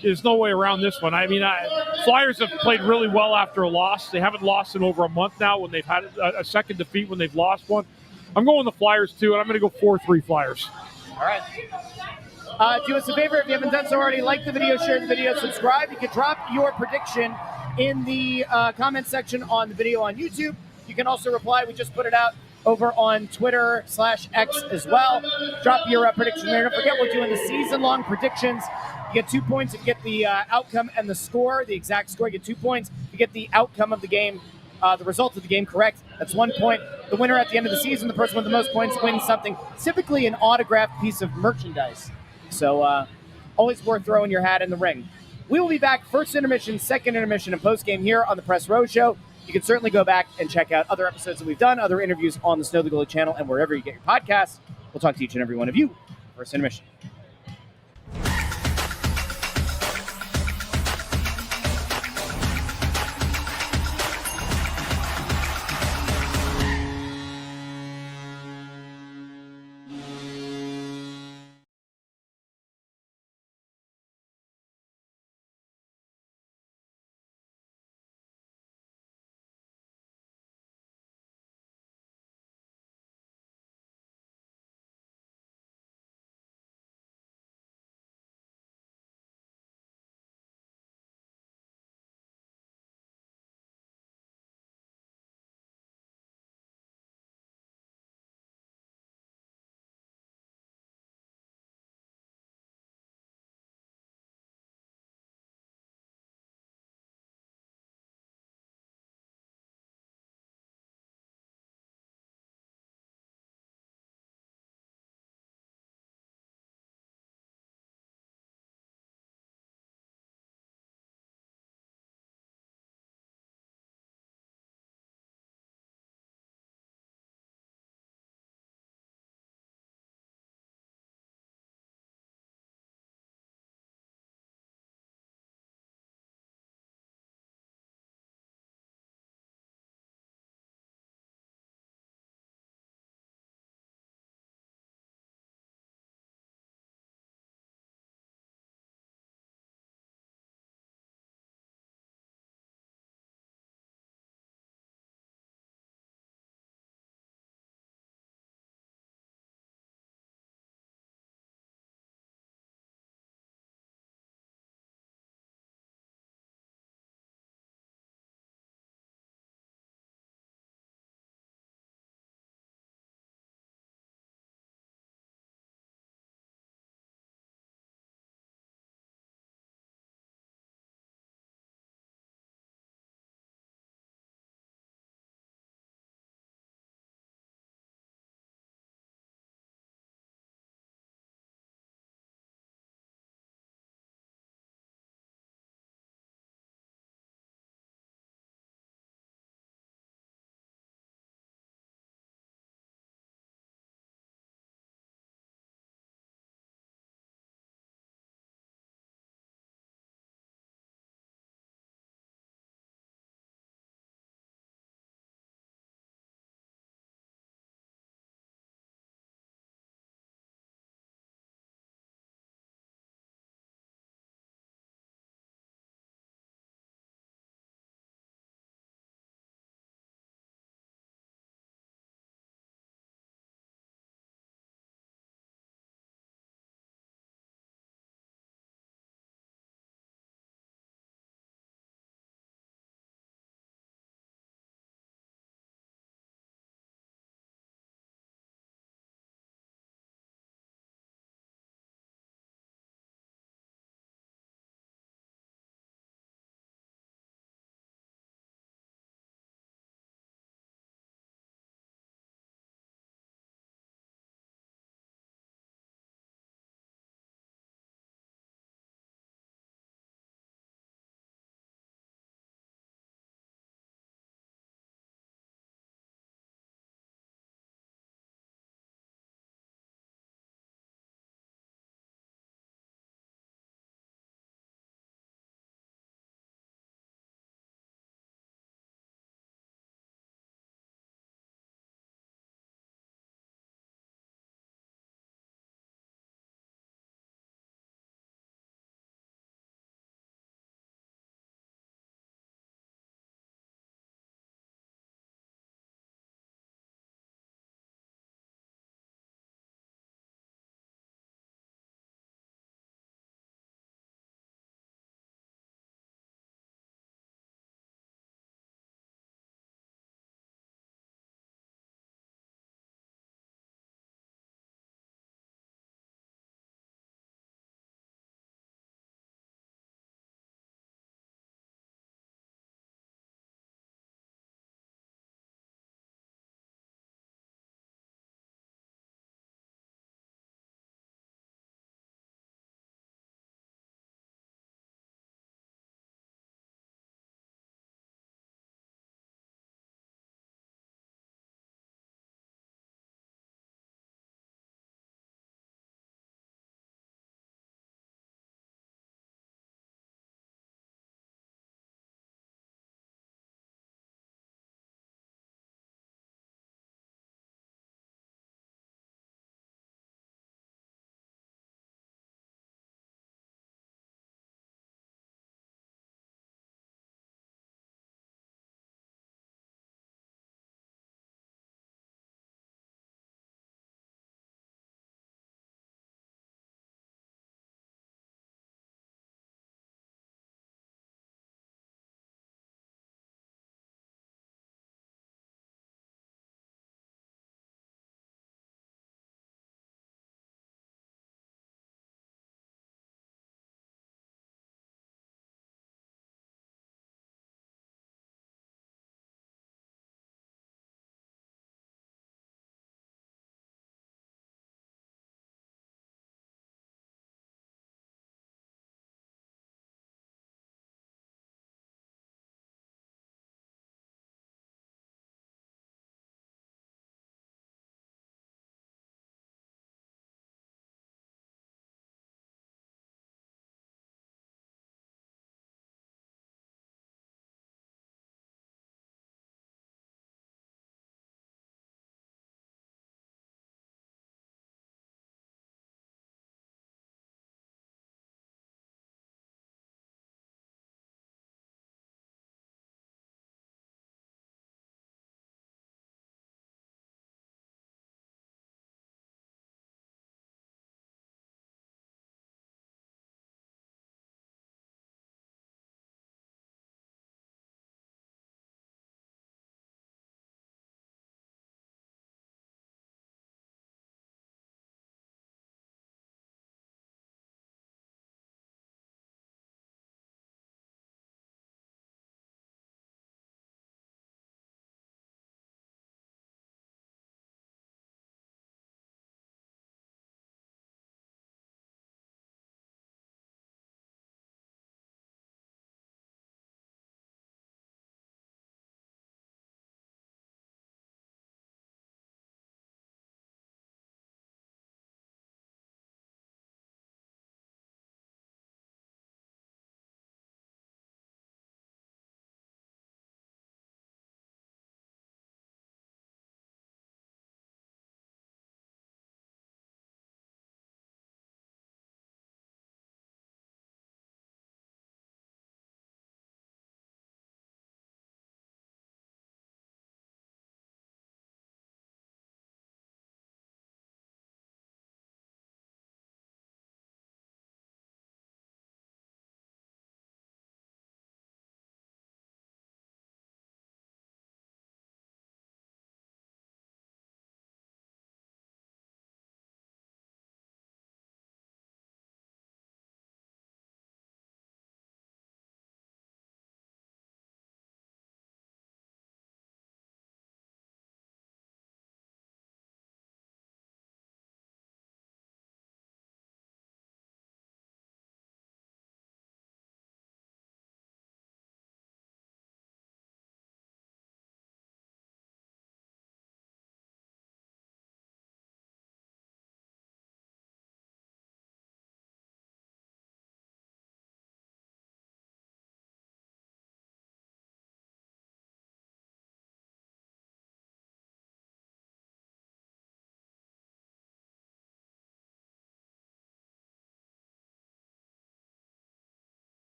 S5: There's no way around this one. I mean, Flyers have played really well after a loss. They haven't lost in over a month now when they've had a second defeat when they've lost one. I'm going the Flyers, too, and I'm going to go 4-3 Flyers.
S1: All right. Do us a favor, if you haven't done so already, like the video, share the video, subscribe. You can drop your prediction in the comment section on the video on YouTube. You can also reply. We just put it out over on Twitter/X as well. Drop your prediction there. Don't forget, we're doing the season-long predictions. You get 2 points if you get the outcome and the score, the exact score. You get 2 points if you get the outcome of the game, the result of the game correct. That's 1 point. The winner at the end of the season, the person with the most points, wins something, typically an autographed piece of merchandise. So always worth throwing your hat in the ring. We will be back first intermission, second intermission, and postgame here on the Press Row Show. You can certainly go back and check out other episodes that we've done, other interviews on the Snow the Goalie channel, and wherever you get your podcasts. We'll talk to each and every one of you. First intermission.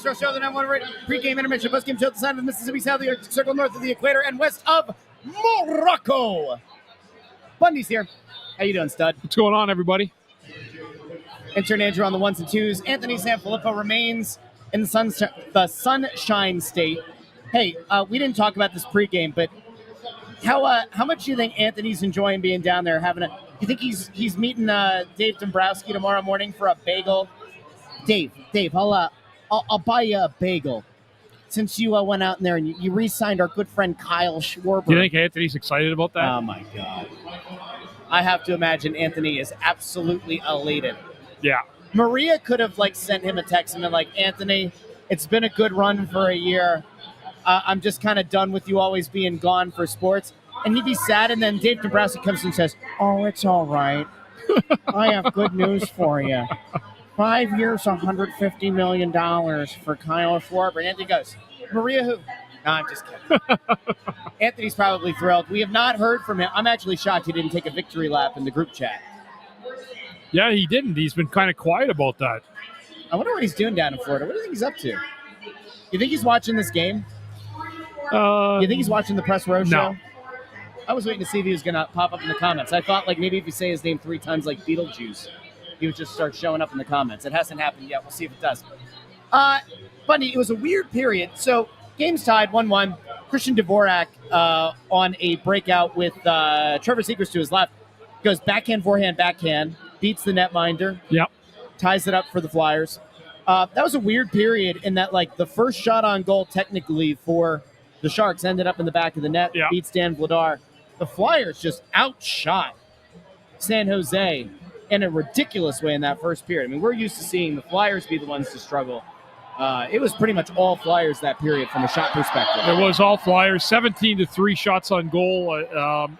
S1: Astro Show, the #1 rated pregame intermission, postgame show at the side of the Mississippi, south of the Arctic Circle, north of the equator, and west of Morocco. Bundy's here. How you doing, stud?
S5: What's going on, everybody?
S1: Intern Andrew on the ones and twos. Anthony SanFilippo remains in the Sunshine State. Hey, we didn't talk about this pregame, but how much do you think Anthony's enjoying being down there? You think he's meeting Dave Dombrowski tomorrow morning for a bagel? Dave, I'll buy you a bagel since you went out in there and you re-signed our good friend Kyle Schwarber.
S5: Do you think Anthony's excited about that?
S1: Oh my God! I have to imagine Anthony is absolutely elated.
S5: Yeah.
S1: Maria could have sent him a text and been like, Anthony, it's been a good run for a year. I'm just kind of done with you always being gone for sports. And he'd be sad, and then Dave Dombrowski comes and says, oh, it's all right. I have good news for you. 5 years, $150 million for Kyle Schwarber. And Anthony goes, Maria who? No, I'm just kidding. Anthony's probably thrilled. We have not heard from him. I'm actually shocked he didn't take a victory lap in the group chat.
S5: Yeah, he didn't. He's been kind of quiet about that.
S1: I wonder what he's doing down in Florida. What do you think he's up to? You think he's watching this game? You think he's watching the Press Row show?
S5: No.
S1: I was waiting to see if he was going to pop up in the comments. I thought maybe if you say his name 3 times like Beetlejuice, he would just start showing up in the comments. It hasn't happened yet. We'll see if it does. Bundy, it was a weird period. So game's tied 1-1. Christian Dvorak on a breakout with Trevor Zegras to his left. Goes backhand, forehand, backhand. Beats the netminder.
S5: Yep.
S1: Ties it up for the Flyers. That was a weird period in that the first shot on goal technically for the Sharks ended up in the back of the net.
S5: Yep.
S1: Beats Dan Vladar. The Flyers just outshot San Jose in a ridiculous way in that first period. I mean, we're used to seeing the Flyers be the ones to struggle. It was pretty much all Flyers that period from a shot perspective.
S5: It was all Flyers, 17-3 shots on goal,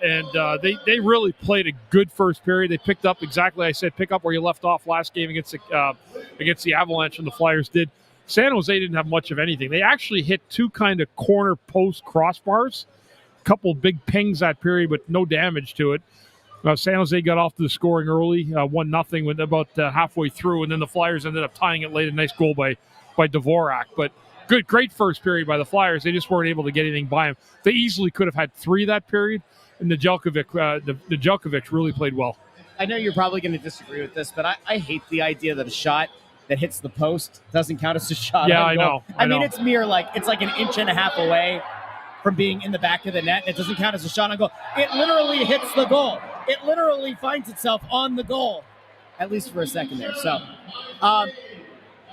S5: and they really played a good first period. They picked up exactly, I said, pick up where you left off last game against the Avalanche, and the Flyers did. San Jose didn't have much of anything. They actually hit 2 kind of corner post crossbars, a couple big pings that period, but no damage to it. San Jose got off to the scoring early, 1-0 with about halfway through, and then the Flyers ended up tying it late. A nice goal by Dvorak. But great first period by the Flyers. They just weren't able to get anything by him. They easily could have had 3 that period, and the Nedeljkovic really played well.
S1: I know you're probably going to disagree with this, but I hate the idea that a shot that hits the post doesn't count as a shot.
S5: Yeah,
S1: on goal.
S5: I know.
S1: I mean, it's mere it's like an inch and a half away from being in the back of the net, and it doesn't count as a shot on goal. It literally hits the goal. It literally finds itself on the goal, at least for a second there. So,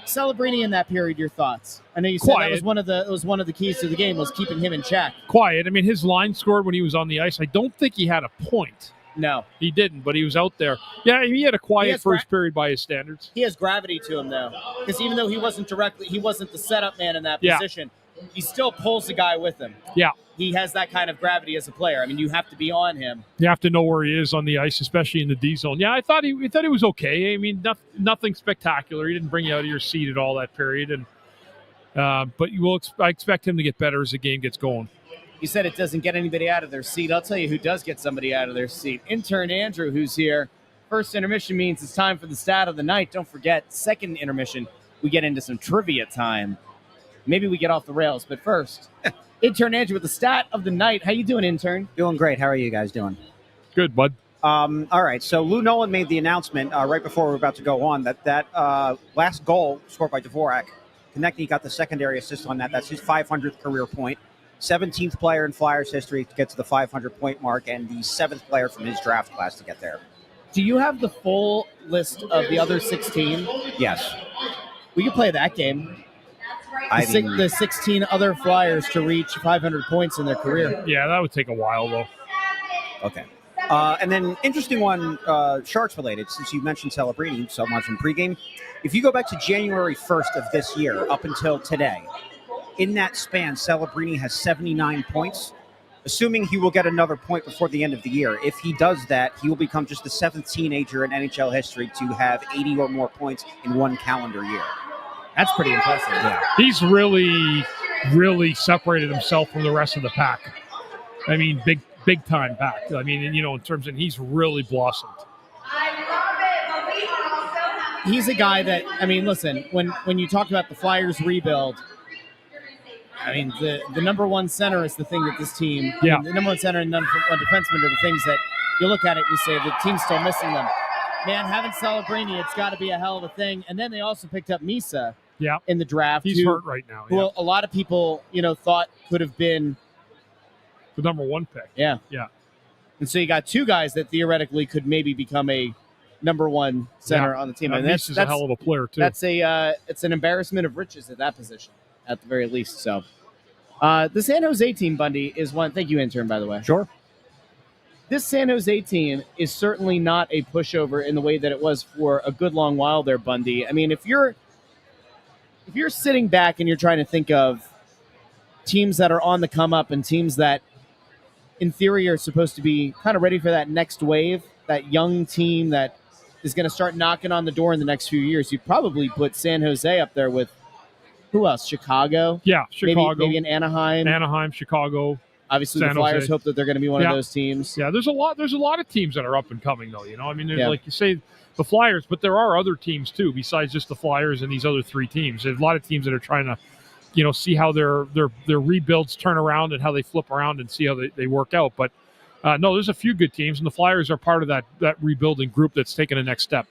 S1: Celebrini in that period, your thoughts? I know you said
S5: Quiet.
S1: that was one of the keys to the game was keeping him in check.
S5: Quiet. I mean, his line scored when he was on the ice. I don't think he had a point.
S1: No.
S5: He didn't, but he was out there. Yeah, he had a quiet first period by his standards.
S1: He has gravity to him, though, because even though he wasn't the setup man in that position, he still pulls the guy with him.
S5: Yeah.
S1: He has that kind of gravity as a player. I mean, you have to be on him.
S5: You have to know where he is on the ice, especially in the D zone. Yeah, I thought he was okay. I mean, nothing spectacular. He didn't bring you out of your seat at all that period, and but I expect him to get better as the game gets going.
S1: You said it doesn't get anybody out of their seat. I'll tell you who does get somebody out of their seat. Intern Andrew, who's here. First intermission means it's time for the stat of the night. Don't forget, second intermission, we get into some trivia time. Maybe we get off the rails, but first, Intern Andrew with the stat of the night. How you doing, Intern?
S3: Doing great. How are you guys doing?
S5: Good, bud.
S3: All right. So Lou Nolan made the announcement right before we were about to go on that last goal scored by Dvorak, Konechny got the secondary assist on that. That's his 500th career point. 17th player in Flyers history to get to the 500-point mark, and the 7th player from his draft class to get there.
S1: Do you have the full list of the other 16?
S3: Yes.
S1: We could play that game. The 16 other Flyers to reach 500 points in their career.
S5: Yeah, that would take a while, though.
S3: Okay. And then interesting one, Sharks related, since you mentioned Celebrini so much in pregame. If you go back to January 1st of this year up until today, in that span, Celebrini has 79 points, assuming he will get another point before the end of the year. If he does that, he will become just the 7th teenager in NHL history to have 80 or more points in one calendar year.
S1: That's pretty impressive.
S3: Yeah.
S5: He's really, really separated himself from the rest of the pack. I mean, big time pack. I mean, in terms of he's really blossomed.
S6: I love it, but we also have
S1: he's a guy that, I mean, listen, when you talk about the Flyers rebuild, I mean, the number one center is the thing that this team,
S5: Yeah.
S1: I mean, the number one center and number one defenseman are the things that you look at it and you say the team's still missing them. Man, having Celebrini, it's got to be a hell of a thing. And then they also picked up Misa in the draft.
S5: He's hurt right now.
S1: Who a lot of people, thought could have been
S5: the number one pick.
S1: Yeah. And so you got two guys that theoretically could maybe become a number one center on the team. And
S5: that's a hell of a player too.
S1: That's it's an embarrassment of riches at that position, at the very least. So the San Jose team, Bundy, is one. Thank you, intern, by the way.
S3: Sure.
S1: This San Jose team is certainly not a pushover in the way that it was for a good long while there, Bundy. I mean, if you're sitting back and you're trying to think of teams that are on the come up and teams that in theory are supposed to be kind of ready for that next wave, that young team that is going to start knocking on the door in the next few years, you'd probably put San Jose up there with who else? Chicago?
S5: Yeah, Chicago.
S1: Maybe in Anaheim.
S5: Anaheim, Chicago.
S1: Obviously,
S5: San
S1: the Flyers
S5: Jose.
S1: hope that they're going to be one of those teams.
S5: Yeah, there's a lot of teams that are up and coming, though. I mean, there's like you say, the Flyers, but there are other teams too besides just the Flyers and these other three teams. There's a lot of teams that are trying to, see how their rebuilds turn around and how they flip around and see how they work out. But no, there's a few good teams, and the Flyers are part of that rebuilding group that's taking the next step.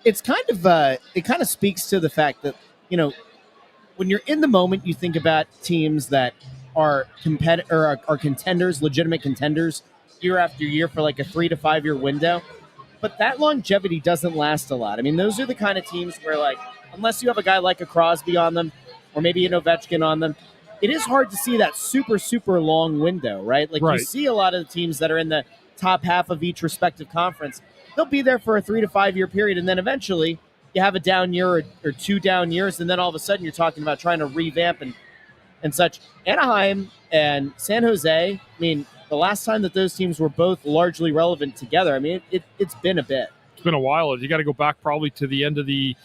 S1: It's kind of it kind of speaks to the fact that when you're in the moment, you think about teams that are contenders, legitimate contenders, year after year for like a 3 to 5 year window. But that longevity doesn't last a lot. I mean, those are the kind of teams where, like, unless you have a guy like a Crosby on them or maybe an Ovechkin on them, it is hard to see that super, super long window, right? Like, you see a lot of the teams that are in the top half of each respective conference, they'll be there for a 3 to 5 year period, and then eventually you have a down year or two down years, and then all of a sudden you're talking about trying to revamp and such. Anaheim and San Jose, I mean, the last time that those teams were both largely relevant together, I mean, it's been a bit.
S5: It's been a while. You got to go back probably to the end of the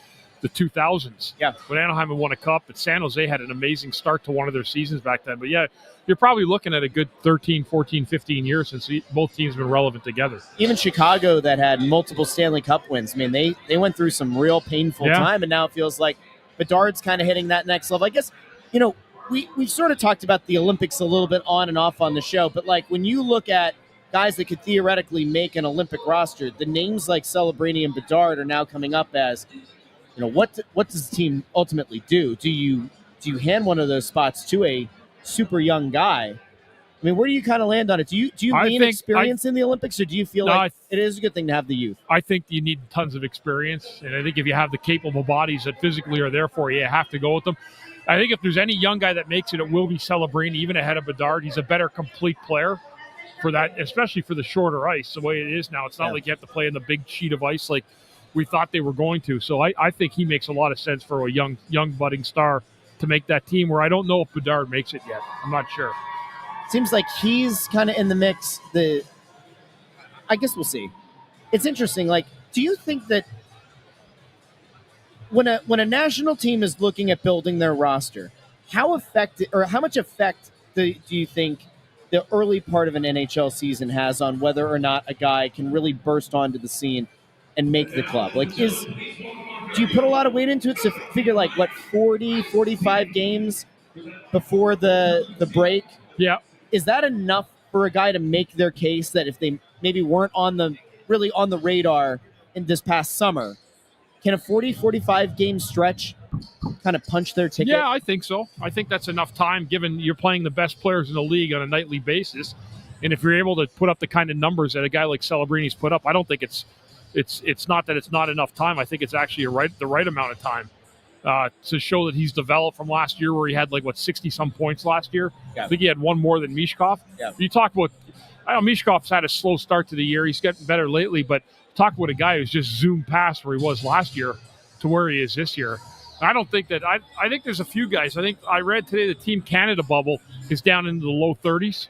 S5: 2000s.
S1: Yeah.
S5: When Anaheim had won a cup, but San Jose had an amazing start to one of their seasons back then. But yeah, you're probably looking at a good 13, 14, 15 years since both teams have been relevant together.
S1: Even Chicago that had multiple Stanley Cup wins, I mean, they went through some real painful time, and now it feels like Bedard's kind of hitting that next level. I guess, we've sort of talked about the Olympics a little bit on and off on the show, but like when you look at guys that could theoretically make an Olympic roster, the names like Celebrini and Bedard are now coming up as, what does the team ultimately do? Do you hand one of those spots to a super young guy? I mean, where do you kind of land on it? Do you lean experience in the Olympics, or do you feel like it is a good thing to have the youth?
S5: I think you need tons of experience, and I think if you have the capable bodies that physically are there for you, you have to go with them. I think if there's any young guy that makes it, it will be Celebrini, even ahead of Bedard. He's a better complete player for that, especially for the shorter ice, the way it is now. It's not like you have to play in the big sheet of ice like we thought they were going to. So I think he makes a lot of sense for a young budding star to make that team, where I don't know if Bedard makes it yet. I'm not sure.
S1: Seems like he's kind of in the mix. I guess we'll see. It's interesting. Like, do you think that when a national team is looking at building their roster, how much effect do you think the early part of an NHL season has on whether or not a guy can really burst onto the scene and make the club? Like, do you put a lot of weight into it? So figure 40, 45 games before the break?
S5: Yeah.
S1: Is that enough for a guy to make their case that if they maybe weren't on the radar in this past summer, can a 40, 45 game stretch kind of punch their ticket?
S5: Yeah, I think so. I think that's enough time, given you're playing the best players in the league on a nightly basis. And if you're able to put up the kind of numbers that a guy like Celebrini's put up, I don't think it's not that it's not enough time. I think it's actually the right amount of time to show that he's developed from last year, where he had 60-some points last year. Yeah. I think he had one more than Michkov. Yeah. You talk about, I know Michkov's had a slow start to the year. He's getting better lately, but talk about a guy who's just zoomed past where he was last year to where he is this year. I don't think that I think there's a few guys. I think I read today the Team Canada bubble is down into the low 30s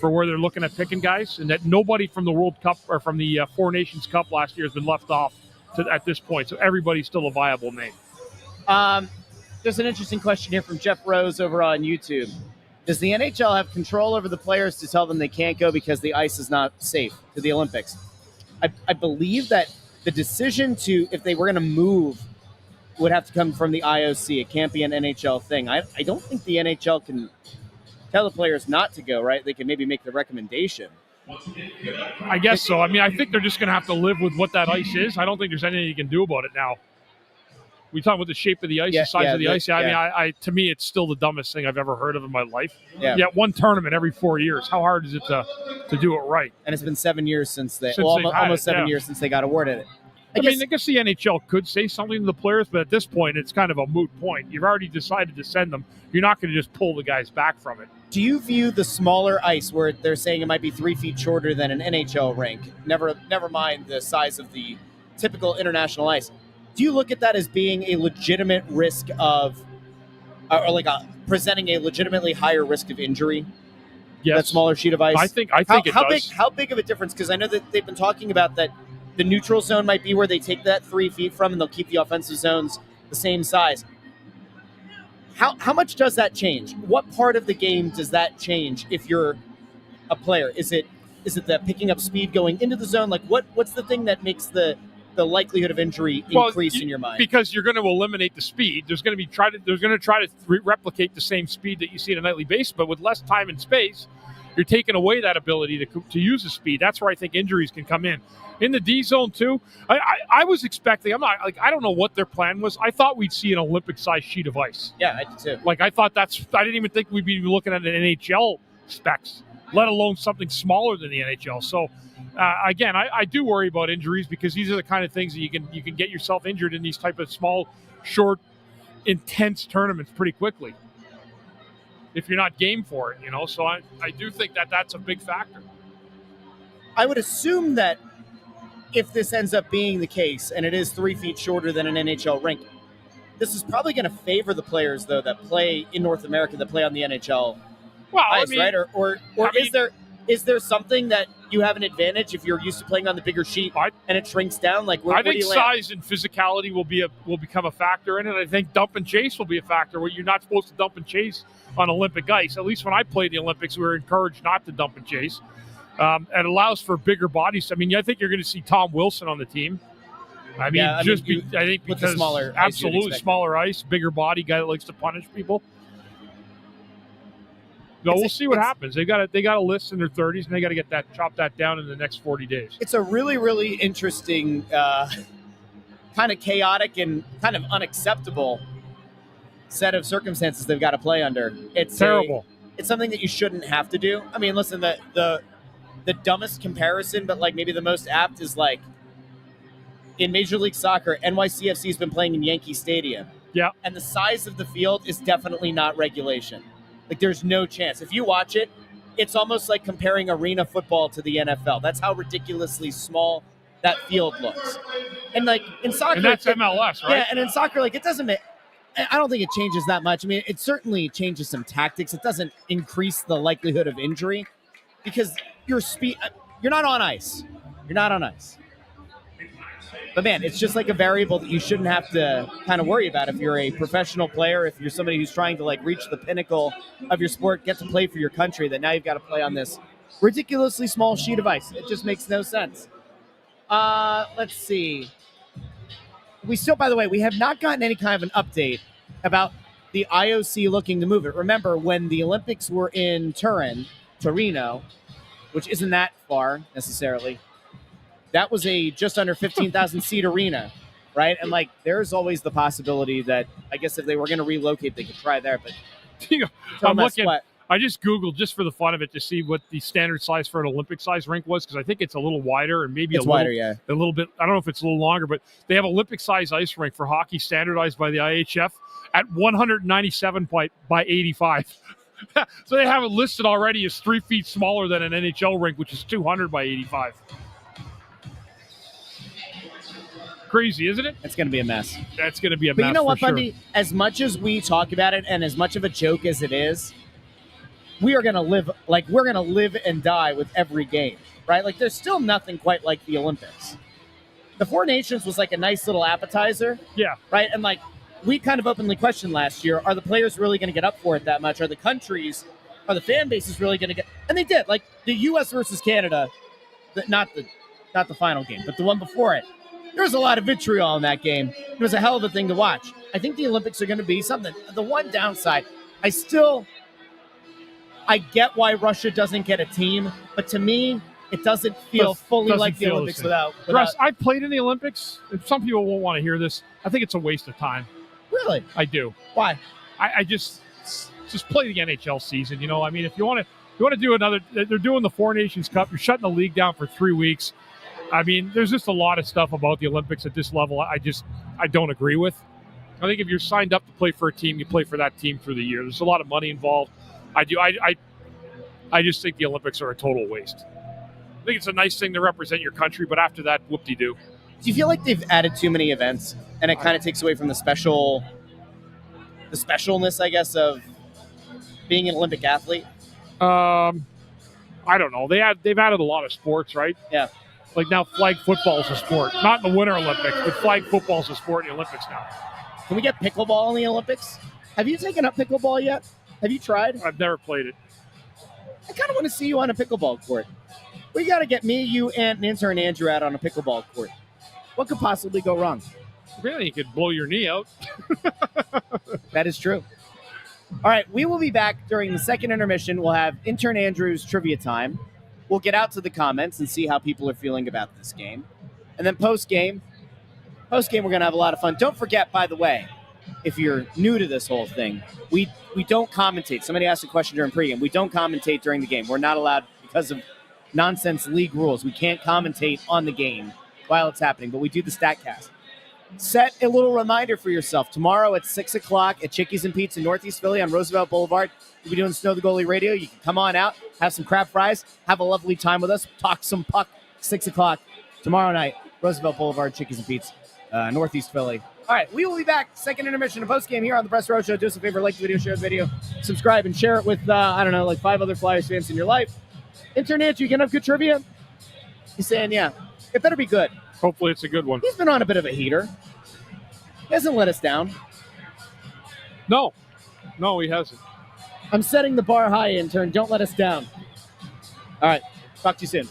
S5: for where they're looking at picking guys, and that nobody from the World Cup or from the Four Nations Cup last year has been left off at this point. So everybody's still a viable name.
S1: There's an interesting question here from Jeff Rose over on YouTube. Does the NHL have control over the players to tell them they can't go because the ice is not safe to the Olympics? I believe that the decision to, if they were going to move, would have to come from the IOC. It can't be an NHL thing. I don't think the NHL can tell the players not to go, right? They can maybe make the recommendation.
S5: I guess so. I mean, I think they're just going to have to live with what that ice is. I don't think there's anything you can do about it now. We talk about the shape of the ice, the size of the ice. I mean, I to me, it's still the dumbest thing I've ever heard of in my life.
S1: Yeah.
S5: Yet one tournament every 4 years. How hard is it to do it right?
S1: And it's been 7 years since they,
S5: almost
S1: 7 years since they got awarded it.
S5: I mean, I guess the NHL could say something to the players, but at this point, it's kind of a moot point. You've already decided to send them. You're not going to just pull the guys back from it.
S1: Do you view the smaller ice, where they're saying it might be 3 feet shorter than an NHL rink, never mind the size of the typical international ice, do you look at that as being a legitimate risk of, or like presenting a legitimately higher risk of injury?
S5: Yes.
S1: That smaller sheet of ice?
S5: I think it does.
S1: How big of a difference? Because I know that they've been talking about that the neutral zone might be where they take that 3 feet from, and they'll keep the offensive zones the same size. How much does that change? What part of the game does that change if you're a player? Is it the picking up speed going into the zone? Like what's the thing that makes the likelihood of injury increase in your mind?
S5: Because you're going to eliminate the speed. There's going to try to replicate the same speed that you see on a nightly basis, but with less time and space, you're taking away that ability to use the speed. That's where I think injuries can come in. In the D zone too, I was expecting. I don't know what their plan was. I thought we'd see an Olympic-sized sheet of ice.
S1: Yeah, I did too.
S5: Like I thought I didn't even think we'd be looking at an NHL specs, let alone something smaller than the NHL. So. Again, I do worry about injuries because these are the kind of things that you can get yourself injured in these type of small, short, intense tournaments pretty quickly if you're not game for it, So I do think that's a big factor.
S1: I would assume that if this ends up being the case and it is 3 feet shorter than an NHL rink, this is probably going to favor the players, though, that play in North America, that play on the NHL ice, right? Or is there something that you have an advantage if you're used to playing on the bigger sheet and it shrinks down? Like, where do you land?
S5: Size and physicality will become a factor in it. I think dump and chase will be a factor where you're not supposed to dump and chase on Olympic ice. At least when I played the Olympics, we were encouraged not to dump and chase. It allows for bigger bodies. I mean, I think you're going to see Tom Wilson on the team. I think because
S1: the smaller
S5: absolutely smaller ice, bigger body, guy that likes to punish people. No, we'll see what happens. They got a list in their 30s, and they got to chop that down in the next 40 days.
S1: It's a really, really interesting, kind of chaotic and kind of unacceptable set of circumstances they've got to play under. It's
S5: terrible.
S1: It's something that you shouldn't have to do. I mean, listen, the dumbest comparison, but like maybe the most apt, is like in Major League Soccer, NYCFC has been playing in Yankee Stadium.
S5: Yeah,
S1: and the size of the field is definitely not regulation. Like, there's no chance. If you watch it, it's almost like comparing arena football to the NFL. That's how ridiculously small that field looks. And, like, in soccer...
S5: And that's MLS, right?
S1: Yeah, and in soccer, like, it doesn't... I don't think it changes that much. I mean, it certainly changes some tactics. It doesn't increase the likelihood of injury because you're not on ice. You're not on ice. But, man, it's just like a variable that you shouldn't have to kind of worry about if you're a professional player, if you're somebody who's trying to, like, reach the pinnacle of your sport, get to play for your country, that now you've got to play on this ridiculously small sheet of ice. It just makes no sense. Let's see. By the way, we have not gotten any kind of an update about the IOC looking to move it. Remember, when the Olympics were in Torino, which isn't that far necessarily, that was a just under 15,000 seat arena, right? And like, there's always the possibility that I guess if they were going to relocate, they could try there. But
S5: I'm looking. I just Googled just for the fun of it to see what the standard size for an Olympic size rink was because I think it's a little wider and maybe a little bit. I don't know if it's a little longer, but they have Olympic size ice rink for hockey standardized by the IHF at 197 by 85. So they have it listed already as 3 feet smaller than an NHL rink, which is 200 by 85. Crazy, isn't it?
S1: It's going to be a mess.
S5: That's going to be a mess.
S1: But you know what,
S5: sure.
S1: Bundy? As much as we talk about it and as much of a joke as it is, we're going to live and die with every game, right? Like, there's still nothing quite like the Olympics. The Four Nations was like a nice little appetizer.
S5: Yeah.
S1: Right? And like, we kind of openly questioned last year, are the players really going to get up for it that much? Are the fan bases really going to get, and they did. Like the U.S. versus Canada, not the final game, but the one before it. There's a lot of vitriol in that game. It was a hell of a thing to watch. I think the Olympics are going to be something. The one downside, I get why Russia doesn't get a team, but to me, it doesn't feel fully like the Olympics without.
S5: Russ, I played in the Olympics. And some people won't want to hear this. I think it's a waste of time.
S1: Really?
S5: I do.
S1: Why?
S5: I just play the NHL season. You know, I mean, if you want to do another, they're doing the Four Nations Cup. You're shutting the league down for 3 weeks. I mean, there's just a lot of stuff about the Olympics at this level I don't agree with. I think if you're signed up to play for a team, you play for that team through the year. There's a lot of money involved. I just think the Olympics are a total waste. I think it's a nice thing to represent your country, but after that, whoop-de-doo.
S1: Do you feel like they've added too many events, and it kind of takes away from the specialness, I guess, of being an Olympic athlete?
S5: I don't know. They've added a lot of sports, right?
S1: Yeah.
S5: Like now, flag football is a sport. Not in the Winter Olympics, but flag football is a sport in the Olympics now.
S1: Can we get pickleball in the Olympics? Have you taken up pickleball yet? Have you tried?
S5: I've never played it.
S1: I kind of want to see you on a pickleball court. We got to get me, you, and intern Andrew out on a pickleball court. What could possibly go wrong?
S5: Really, you could blow your knee out.
S1: That is true. All right, we will be back during the second intermission. We'll have intern Andrew's trivia time. We'll get out to the comments and see how people are feeling about this game. And then post-game, we're going to have a lot of fun. Don't forget, by the way, if you're new to this whole thing, we don't commentate. Somebody asked a question during pregame. We don't commentate during the game. We're not allowed because of nonsense league rules. We can't commentate on the game while it's happening, but we do the StatCast. Set a little reminder for yourself. Tomorrow at 6 o'clock at Chickies and Pete's in Northeast Philly on Roosevelt Boulevard. We'll be doing Snow the Goalie Radio. You can come on out, have some crab fries, have a lovely time with us, talk some puck. 6 o'clock tomorrow night, Roosevelt Boulevard, Chickies and Pete's, Northeast Philly. All right, we will be back. Second intermission and post game here on the Press Row Show. Do us a favor, like the video, share the video, subscribe, and share it with, 5 other Flyers fans in your life. Intern Andrew, you gonna have good trivia? He's saying, yeah. It better be good.
S5: Hopefully it's a good one.
S1: He's been on a bit of a heater. He hasn't let us down.
S5: No, he hasn't.
S1: I'm setting the bar high, intern. Don't let us down. All right. Talk to you soon.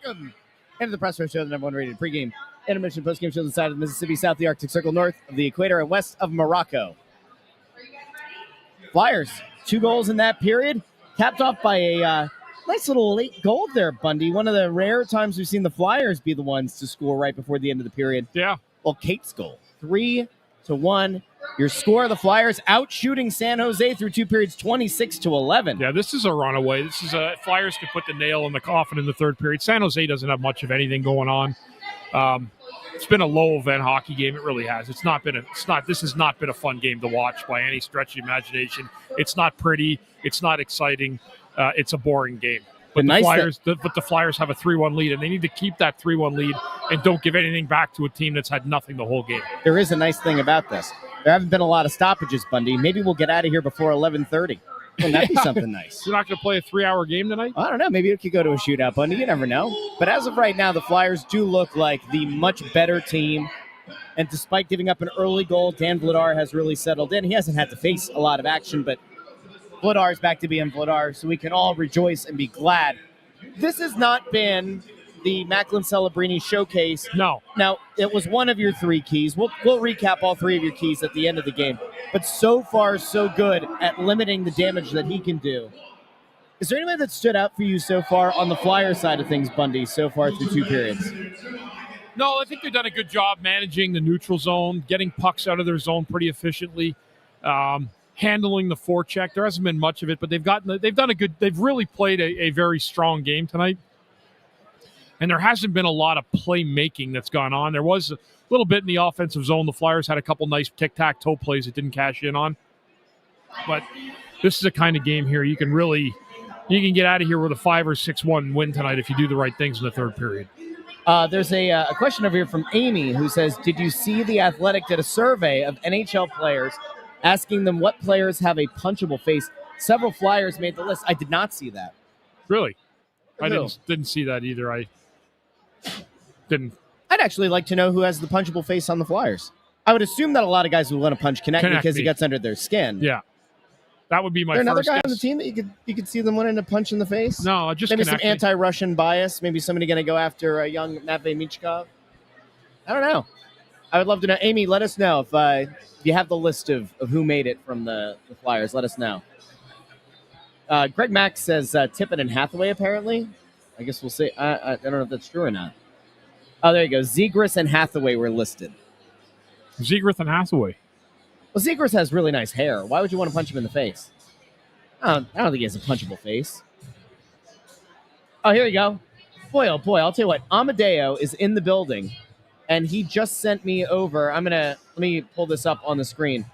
S1: Welcome into the Press Row Show, the number one rated pregame intermission postgame show on the side of the Mississippi, south of the Arctic Circle, north of the equator, and west of Morocco. Flyers, 2 goals in that period, capped off by a nice little late goal there, Bundy. One of the rare times we've seen the Flyers be the ones to score right before the end of the period.
S5: Yeah.
S1: Well, Kate's goal, 3-1. Your score, the Flyers out shooting San Jose through 2 periods, 26-11.
S5: Yeah, this is a runaway. This is a Flyers could put the nail in the coffin in the third period. San Jose doesn't have much of anything going on. It's been a low event hockey game. It really has. This has not been a fun game to watch by any stretch of the imagination. It's not pretty. It's not exciting. It's a boring game. But the Flyers have a 3-1 lead, and they need to keep that 3-1 lead and don't give anything back to a team that's had nothing the whole game.
S1: There is a nice thing about this. There haven't been a lot of stoppages, Bundy. Maybe we'll get out of here before 11:30. Wouldn't that be something nice?
S5: You're not going to play a 3-hour game tonight?
S1: I don't know. Maybe it could go to a shootout, Bundy. You never know. But as of right now, the Flyers do look like the much better team. And despite giving up an early goal, Dan Vladar has really settled in. He hasn't had to face a lot of action, but Vladar is back to being Vladar, so we can all rejoice and be glad. This has not been the Macklin Celebrini showcase.
S5: No.
S1: Now, it was one of your 3 keys. We'll recap all 3 of your keys at the end of the game. But so far, so good at limiting the damage that he can do. Is there anybody that stood out for you so far on the Flyer side of things, Bundy, so far through 2 periods?
S5: No, I think they've done a good job managing the neutral zone, getting pucks out of their zone pretty efficiently, handling the forecheck. There hasn't been much of it, but they've really played a very strong game tonight. And there hasn't been a lot of playmaking that's gone on. There was a little bit in the offensive zone. The Flyers had a couple nice tic-tac-toe plays that didn't cash in on. But this is a kind of game here you can get out of here with a 5 or 6-1 win tonight if you do the right things in the third period.
S1: There's a question over here from Amy who says, did you see The Athletic did a survey of NHL players asking them what players have a punchable face? Several Flyers made the list. I did not see that.
S5: Really? I
S1: No.
S5: didn't see that either. I didn't.
S1: I'd actually like to know who has the punchable face on the Flyers. I would assume that a lot of guys would want to punch Konechny because he gets under their skin.
S5: Yeah. That would be my
S1: Is there another
S5: first
S1: guy
S5: guess.
S1: on the team that you could see them wanting to punch in the face?
S5: No, just
S1: maybe
S5: Konechny.
S1: some anti-Russian bias. Maybe somebody going to go after a young Matvei Michkov. I don't know. I would love to know. Amy, let us know if you have the list of who made it from the Flyers. Let us know. Greg Mack says Tippett and Hathaway, apparently. I guess we'll see. I don't know if that's true or not. Oh, there you go. Zegras and Hathaway were listed.
S5: Zegras and Hathaway.
S1: Well, Zegras has really nice hair. Why would you want to punch him in the face? I don't think he has a punchable face. Oh, here you go. Boy, oh boy, I'll tell you what. Amadeo is in the building, and he just sent me over. Let me pull this up on the screen.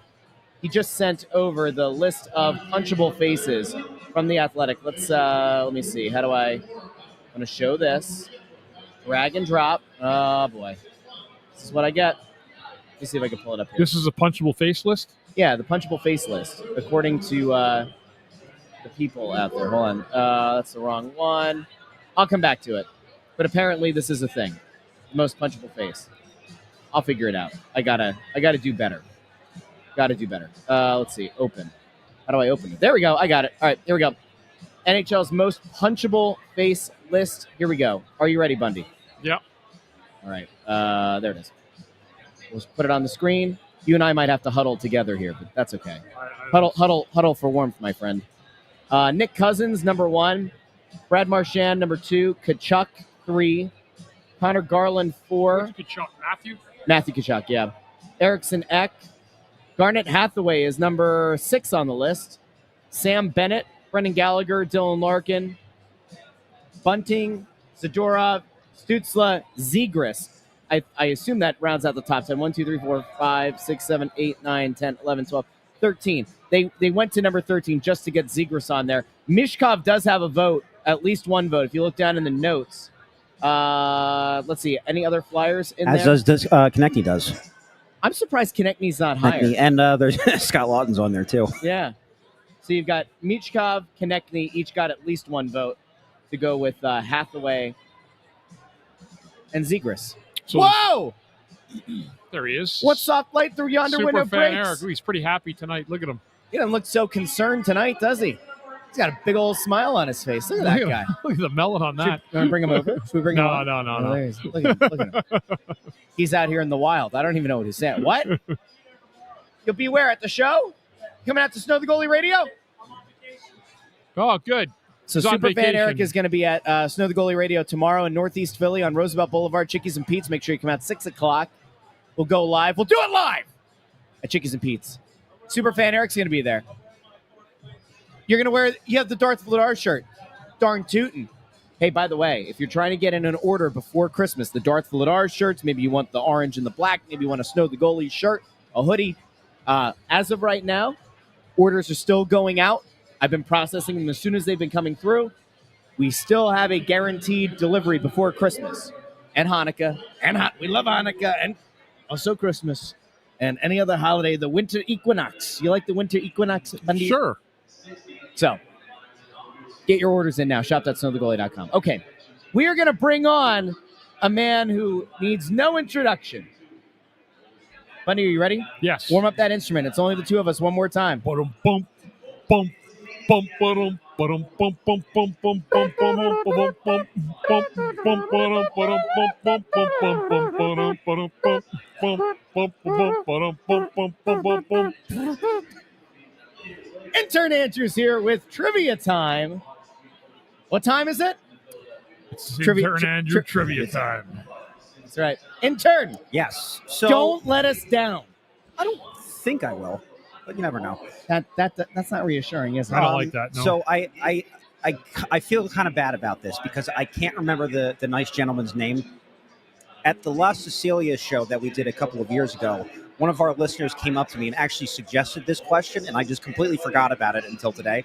S1: He just sent over the list of punchable faces from The Athletic. Let me see. I'm going to show this. Drag and drop. Oh, boy. This is what I get. Let me see if I can pull it up here.
S5: This is a punchable face list?
S1: Yeah, the punchable face list, according to the people out there. Hold on. That's the wrong one. I'll come back to it. But apparently this is a thing. The most punchable face. I'll figure it out. I gotta do better. Let's see. Open. How do I open it? There we go. I got it. All right, here we go. NHL's most punchable face list. Here we go. Are you ready, Bundy?
S5: Yep.
S1: All right. There it is. We'll just put it on the screen. You and I might have to huddle together here, but that's okay. Huddle for warmth, my friend. Nick Cousins, number 1. Brad Marchand, number 2. Tkachuk, 3. Connor Garland, 4.
S5: Tkachuk?
S1: Matthew Tkachuk, yeah. Eriksson Ek. Garnet Hathaway is number 6 on the list. Sam Bennett, Brendan Gallagher, Dylan Larkin, Bunting, Zadorov, Stützle, Zegras. I assume that rounds out the top 10. 1, 2, 3, 4, 5, 6, 7, 8, 9, 10, 11, 12, 13. They went to number 13 just to get Zegras on there. Michkov does have a vote, at least one vote. If you look down in the notes. Let's see. Any other Flyers in there?
S3: As does Konechny does.
S1: I'm surprised Konechny's not higher.
S3: And there's Scott Lawton's on there, too.
S1: Yeah. So you've got Michkov, Konechny, each got at least one vote to go with Hathaway and Zegras.
S5: So
S1: Whoa!
S5: There he is.
S1: What soft light through yonder window
S5: Superfan
S1: breaks?
S5: Eric. He's pretty happy tonight. Look at him.
S1: He doesn't look so concerned tonight, does he? He's got a big old smile on his face. Look at that guy.
S5: Look at the melon on that.
S1: You want to bring him over? Should we bring him over?
S5: No.
S1: There he is. Look at him. He's out here in the wild. I don't even know what he's saying. What? You'll be where at the show? Coming out to Snow the Goalie Radio?
S5: Oh, good.
S1: So
S5: He's on
S1: Superfan
S5: vacation.
S1: Eric is going to be at Snow the Goalie Radio tomorrow in Northeast Philly on Roosevelt Boulevard, Chickies and Pete's. Make sure you come out 6 o'clock. We'll go live. We'll do it live at Chickies and Pete's. Superfan Eric's going to be there. You're going to wear, you have the Darth Vladar shirt. Darn tootin'. Hey, by the way, if you're trying to get in an order before Christmas, the Darth Vladar shirts, maybe you want the orange and the black, maybe you want a Snow the Goalie shirt, a hoodie. As of right now, orders are still going out. I've been processing them as soon as they've been coming through. We still have a guaranteed delivery before Christmas and Hanukkah. We love Hanukkah and also Christmas and any other holiday, the winter equinox. You like the winter equinox, Bundy?
S5: Sure.
S1: So, get your orders in now. Shop.snowthegoalie.com. Okay, we are going to bring on a man who needs no introduction. Bundy, are you ready?
S5: Yes.
S1: Warm up that instrument. It's only the two of us. One more time.
S5: Bum bum bum bum bum bum bum bum bum bum bum bum bum
S1: Intern Andrew's here with Trivia Time. What time is it?
S5: It's
S1: Trivia-
S5: Intern Andrew trivia time.
S1: That's right. Intern,
S3: Yes. So
S1: don't let us down.
S3: I don't think I will, but you never know.
S1: That's not reassuring, is it?
S5: I don't like that. No.
S3: So I feel kind of bad about this because I can't remember the nice gentleman's name. At the La Cecilia show that we did a couple of years ago, one of our listeners came up to me and actually suggested this question, and I just completely forgot about it until today.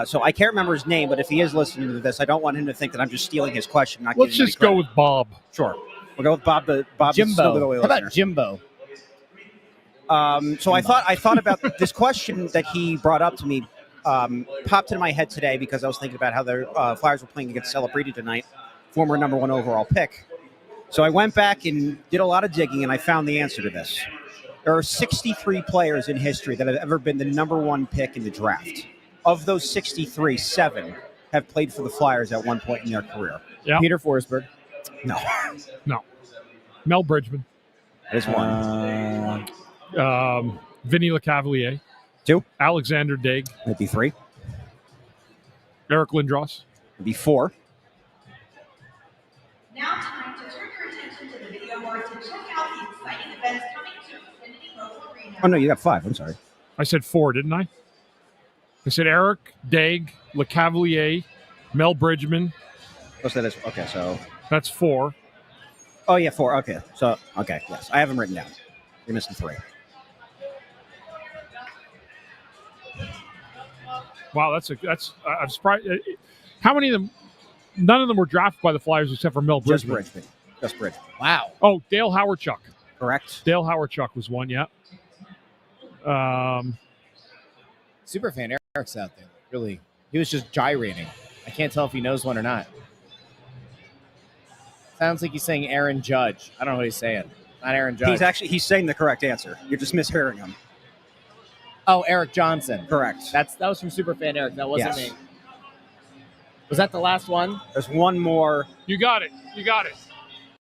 S3: So I can't remember his name, but if he is listening to this, I don't want him to think that I'm just stealing his question. Not
S5: Let's
S3: giving him
S5: just
S3: any
S5: go
S3: credit.
S5: with Bob.
S3: Sure. We'll go with Bob. Bob
S1: Jimbo. How about Jimbo?
S3: So I thought about this question that he brought up to me. Popped into my head today because I was thinking about how the Flyers were playing against Celebrity tonight, former number 1 overall pick. So I went back and did a lot of digging, and I found the answer to this. There are 63 players in history that have ever been the number 1 pick in the draft. Of those 63, 7 have played for the Flyers at one point in their career.
S5: Yeah.
S1: Peter Forsberg.
S3: No.
S5: No. Mel Bridgman.
S3: That is one.
S5: Vinny LeCavalier.
S3: 2.
S5: Alexander Daig.
S3: Maybe 3.
S5: Eric Lindros.
S3: Maybe 4.
S6: Now time to turn your attention to the video board to check out the exciting events coming to Xfinity Mobile Arena.
S3: Oh, no, you got 5. I'm sorry.
S5: I said 4, didn't I? I said Eric, Daig, LeCavalier, Mel Bridgman.
S3: Oh, so that is, okay, so...
S5: That's 4.
S3: Oh, yeah, 4. Okay. So, okay, yes. I have them written down. You're missing 3.
S5: Wow, I'm surprised. How many of them? None of them were drafted by the Flyers except for Mel
S3: Just
S5: Bridgman.
S3: Bridgman.
S1: Wow.
S5: Oh, Dale Howardchuk.
S3: Correct.
S5: Dale Howardchuk was one. Yeah.
S1: Superfan Eric's out there. Really, he was just gyrating. I can't tell if he knows one or not. Sounds like he's saying Aaron Judge. I don't know what he's saying. Not Aaron Judge.
S3: He's saying the correct answer. You're just mishearing him.
S1: Oh, Eric Johnson.
S3: Correct.
S1: That was from Superfan Eric. That wasn't
S3: Yes.
S1: me. Was that the last one?
S3: There's one more.
S5: You got it.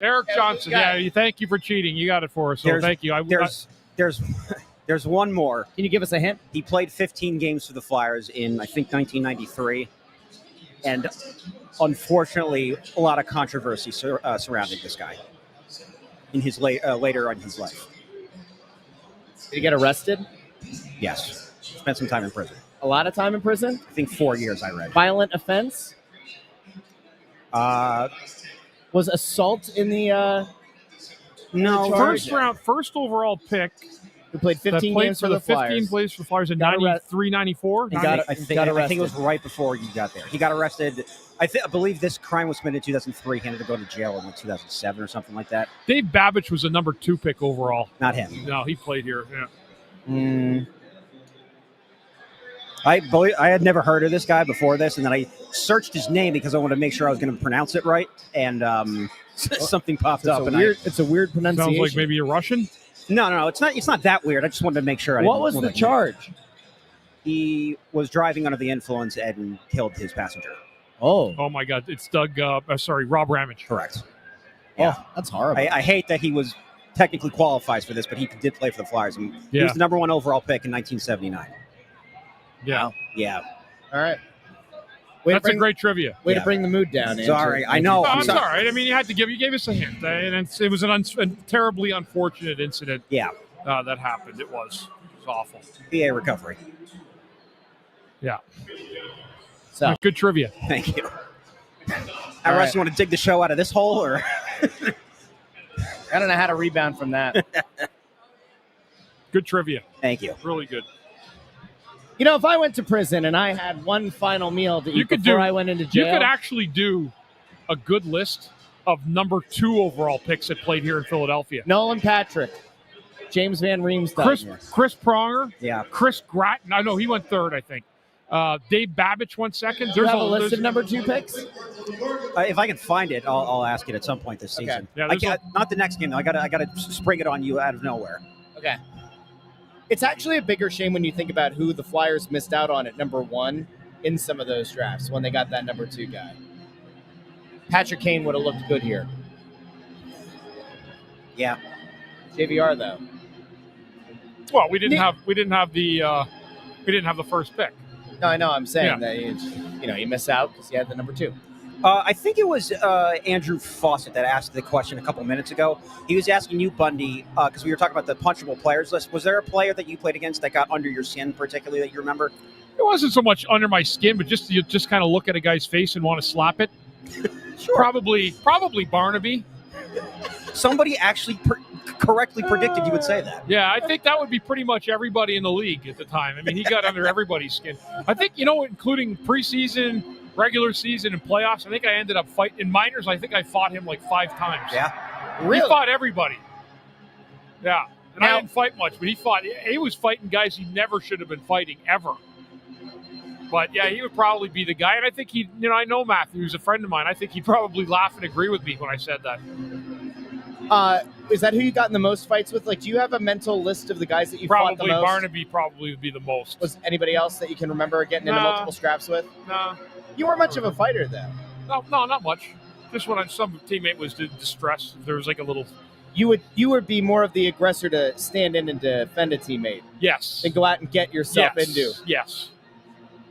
S5: Eric Johnson.
S1: got
S5: Yeah. Thank you for cheating. You got it for us. So thank you.
S3: There's one more.
S1: Can you give us a hint?
S3: He played 15 games for the Flyers in, I think, 1993. And unfortunately, a lot of controversy surrounding this guy in his later on in his life.
S1: Did he get arrested?
S3: Yes. Spent some time in prison.
S1: A lot of time in prison?
S3: I think 4 years, I read.
S1: Violent offense? Was assault in the
S3: No.
S1: charge?
S5: first overall pick.
S1: who played 15 games for the
S5: 15
S1: Flyers?
S5: plays for the Flyers in
S1: Got
S5: 93, 94.
S1: He got
S3: I think it was right before you got there. He got arrested. I believe this crime was committed in 2003. He ended up going to jail in 2007 or something like that.
S5: Dave Babbage was a number 2 pick overall.
S3: Not him.
S5: No, he played here. Yeah.
S3: I had never heard of this guy before this, and then I searched his name because I wanted to make sure I was going to pronounce it right, and something popped up.
S1: It's a weird pronunciation.
S5: Sounds like maybe a Russian.
S3: No, it's not. It's not that weird. I just wanted to make sure.
S1: What was the charge?
S3: He was driving under the influence and killed his passenger.
S5: Oh my God! It's Rob Ramage.
S3: Correct.
S1: Yeah, that's horrible.
S3: I hate that he was technically qualifies for this, but he did play for the Flyers. And He was the number 1 overall pick in 1979.
S5: Yeah.
S1: Wow.
S3: Yeah.
S1: All right.
S5: That's a great trivia.
S1: Way to bring the mood down, Andrew.
S3: Sorry, I know.
S5: No, I'm sorry. I mean, you gave us a hint, and it was a terribly unfortunate incident.
S3: Yeah.
S5: That happened. It was awful.
S3: PA recovery.
S5: Yeah.
S1: So
S5: good trivia.
S3: Thank you. All right, you want to dig the show out of this hole, or?
S1: I don't know how to rebound from that.
S5: Good trivia.
S3: Thank you.
S5: Really good.
S1: You know, if I went to prison and I had one final meal to eat before I went into jail,
S5: you could actually do a good list of number 2 overall picks that played here in Philadelphia.
S1: Nolan Patrick, James Van Riemsdyk,
S5: Chris Pronger,
S3: yeah,
S5: Chris Gratton. I know he went 3rd, I think. Dave Babich went 2nd.
S1: Do you have a list of number 2 picks?
S3: If I can find it, I'll ask it at some point this season.
S5: Okay. Yeah,
S3: not the next game though. I gotta spring it on you out of nowhere.
S1: Okay. It's actually a bigger shame when you think about who the Flyers missed out on at number 1 in some of those drafts when they got that number 2 guy. Patrick Kane would have looked good here.
S3: Yeah.
S1: JVR though.
S5: Well, we didn't have the first pick.
S1: No, I know. I'm saying that you miss out because you had the number 2.
S3: I think it was Andrew Fawcett that asked the question a couple minutes ago. He was asking you, Bundy, because we were talking about the punchable players list. Was there a player that you played against that got under your skin, particularly, that you remember?
S5: It wasn't so much under my skin, but you just kind of look at a guy's face and want to slap it.
S3: Sure.
S5: Probably Barnaby.
S3: Somebody actually correctly predicted you would say that.
S5: Yeah, I think that would be pretty much everybody in the league at the time. I mean, he got under everybody's skin. I think, including preseason, regular season, and playoffs, I think I ended up fighting. In minors, I think I fought him like 5 times.
S3: Yeah.
S1: Really?
S5: He fought everybody. Yeah. And I didn't fight much, but he was fighting guys he never should have been fighting, ever. But, yeah, he would probably be the guy. And I think I know Matthew, who's a friend of mine. I think he'd probably laugh and agree with me when I said that.
S1: Is that who you got in the most fights with? Like, do you have a mental list of the guys that you fought the most?
S5: Barnaby probably would be the most.
S1: Was anybody else that you can remember getting into multiple scraps with?
S5: No.
S1: You weren't much of a fighter, though.
S5: No, not much. Just when some teammate was in distress, there was like a little.
S1: You would be more of the aggressor to stand in and defend a teammate.
S5: Yes.
S1: Than go out and get yourself into.
S5: Yes.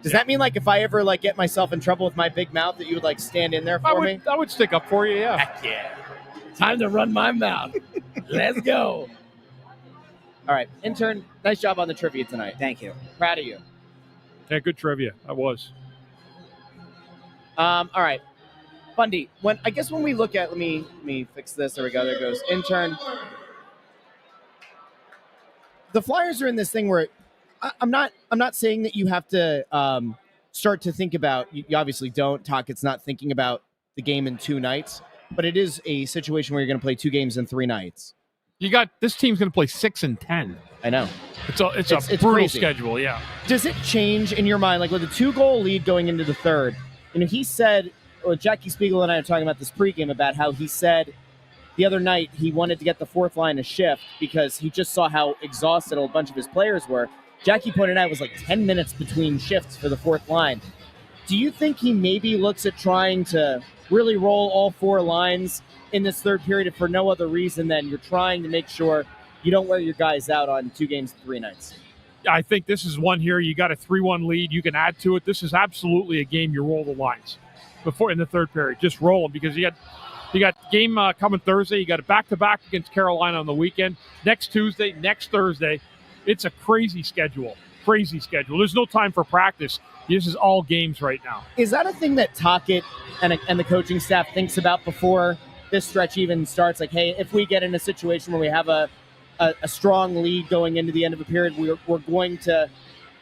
S1: Does that mean, like, if I ever, like, get myself in trouble with my big mouth, that you would, like, stand in there for me?
S5: I would stick up for you, yeah.
S1: Heck yeah. Time to run my mouth. Let's go. All right, intern, nice job on the trivia tonight.
S3: Thank you.
S1: Proud of you.
S5: Yeah, good trivia. I was.
S1: All right. Bundy, when we look at, let me fix this. There we go. There goes intern. The Flyers are in this thing where I'm not saying that you have to start to think about, you obviously don't. Tocchet's not thinking about the game in 2 nights, but it is a situation where you're going to play 2 games in 3 nights.
S5: This team's going to play 6 and 10.
S1: I know.
S5: It's a brutal
S1: crazy
S5: schedule, yeah.
S1: Does it change in your mind, like with a 2-goal lead going into the 3rd? He said, Jackie Spiegel and I are talking about this pregame about how he said the other night he wanted to get the 4th line a shift because he just saw how exhausted a bunch of his players were. Jackie pointed out it was like 10 minutes between shifts for the 4th line. Do you think he maybe looks at trying to really roll all 4 lines in this 3rd period for no other reason than you're trying to make sure you don't wear your guys out on 2 games in 3 nights?
S5: I think this is one here. You got a 3-1 lead. You can add to it. This is absolutely a game you roll the lines before in the 3rd period. Just roll them because you got game coming Thursday. You got a back-to-back against Carolina on the weekend. Next Tuesday, next Thursday. It's a crazy schedule. Crazy schedule. There's no time for practice. This is all games right now.
S1: Is that a thing that Tocchet and the coaching staff thinks about before this stretch even starts? Like, hey, if we get in a situation where we have a strong lead going into the end of a period, we're going to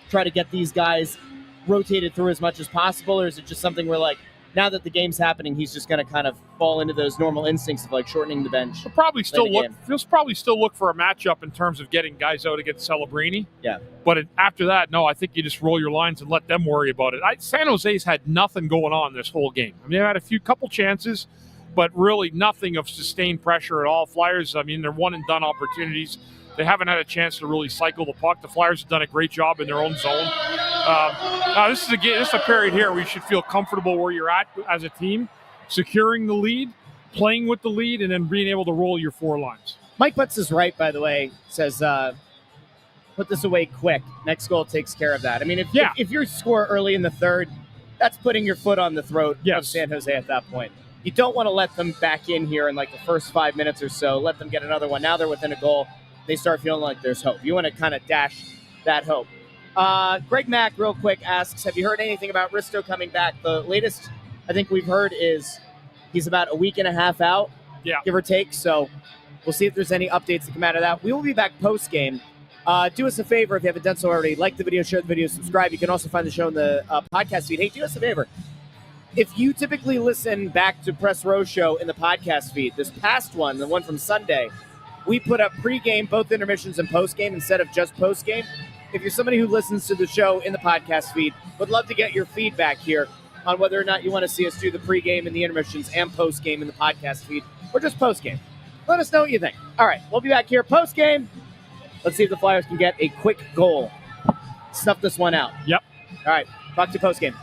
S1: try to get these guys rotated through as much as possible? Or is it just something where, like, now that the game's happening, he's just going to kind of fall into those normal instincts of, like, shortening the bench?
S5: He'll probably still look for a matchup in terms of getting guys out against Celebrini.
S1: Yeah.
S5: But after that, no, I think you just roll your lines and let them worry about it. San Jose's had nothing going on this whole game. I mean, they've had a couple chances, but really nothing of sustained pressure at all. Flyers, I mean, they're one-and-done opportunities. They haven't had a chance to really cycle the puck. The Flyers have done a great job in their own zone. Now this is a period here where you should feel comfortable where you're at as a team, securing the lead, playing with the lead, and then being able to roll your 4 lines.
S1: Mike Butts is right, by the way, says put this away quick. Next goal takes care of that. I mean, if you score early in the third, that's putting your foot on the throat of San Jose at that point. You don't want to let them back in here in like the first 5 minutes or so, let them get another one. Now they're within a goal. They start feeling like there's hope. You want to kind of dash that hope. Greg Mack, real quick, asks, have you heard anything about Risto coming back? The latest I think we've heard is he's about a week and a half out, give or take. So we'll see if there's any updates that come out of that. We will be back post-game. Do us a favor if you haven't done so already. Like the video, share the video, subscribe. You can also find the show in the podcast feed. Hey, do us a favor. If you typically listen back to Press Row Show in the podcast feed, this past one, the one from Sunday, we put up pregame, both intermissions and postgame instead of just postgame. If you're somebody who listens to the show in the podcast feed, would love to get your feedback here on whether or not you want to see us do the pregame and the intermissions and postgame in the podcast feed, or just postgame. Let us know what you think. All right, we'll be back here postgame. Let's see if the Flyers can get a quick goal. Snuff this one out.
S5: Yep.
S1: All right, talk to you postgame.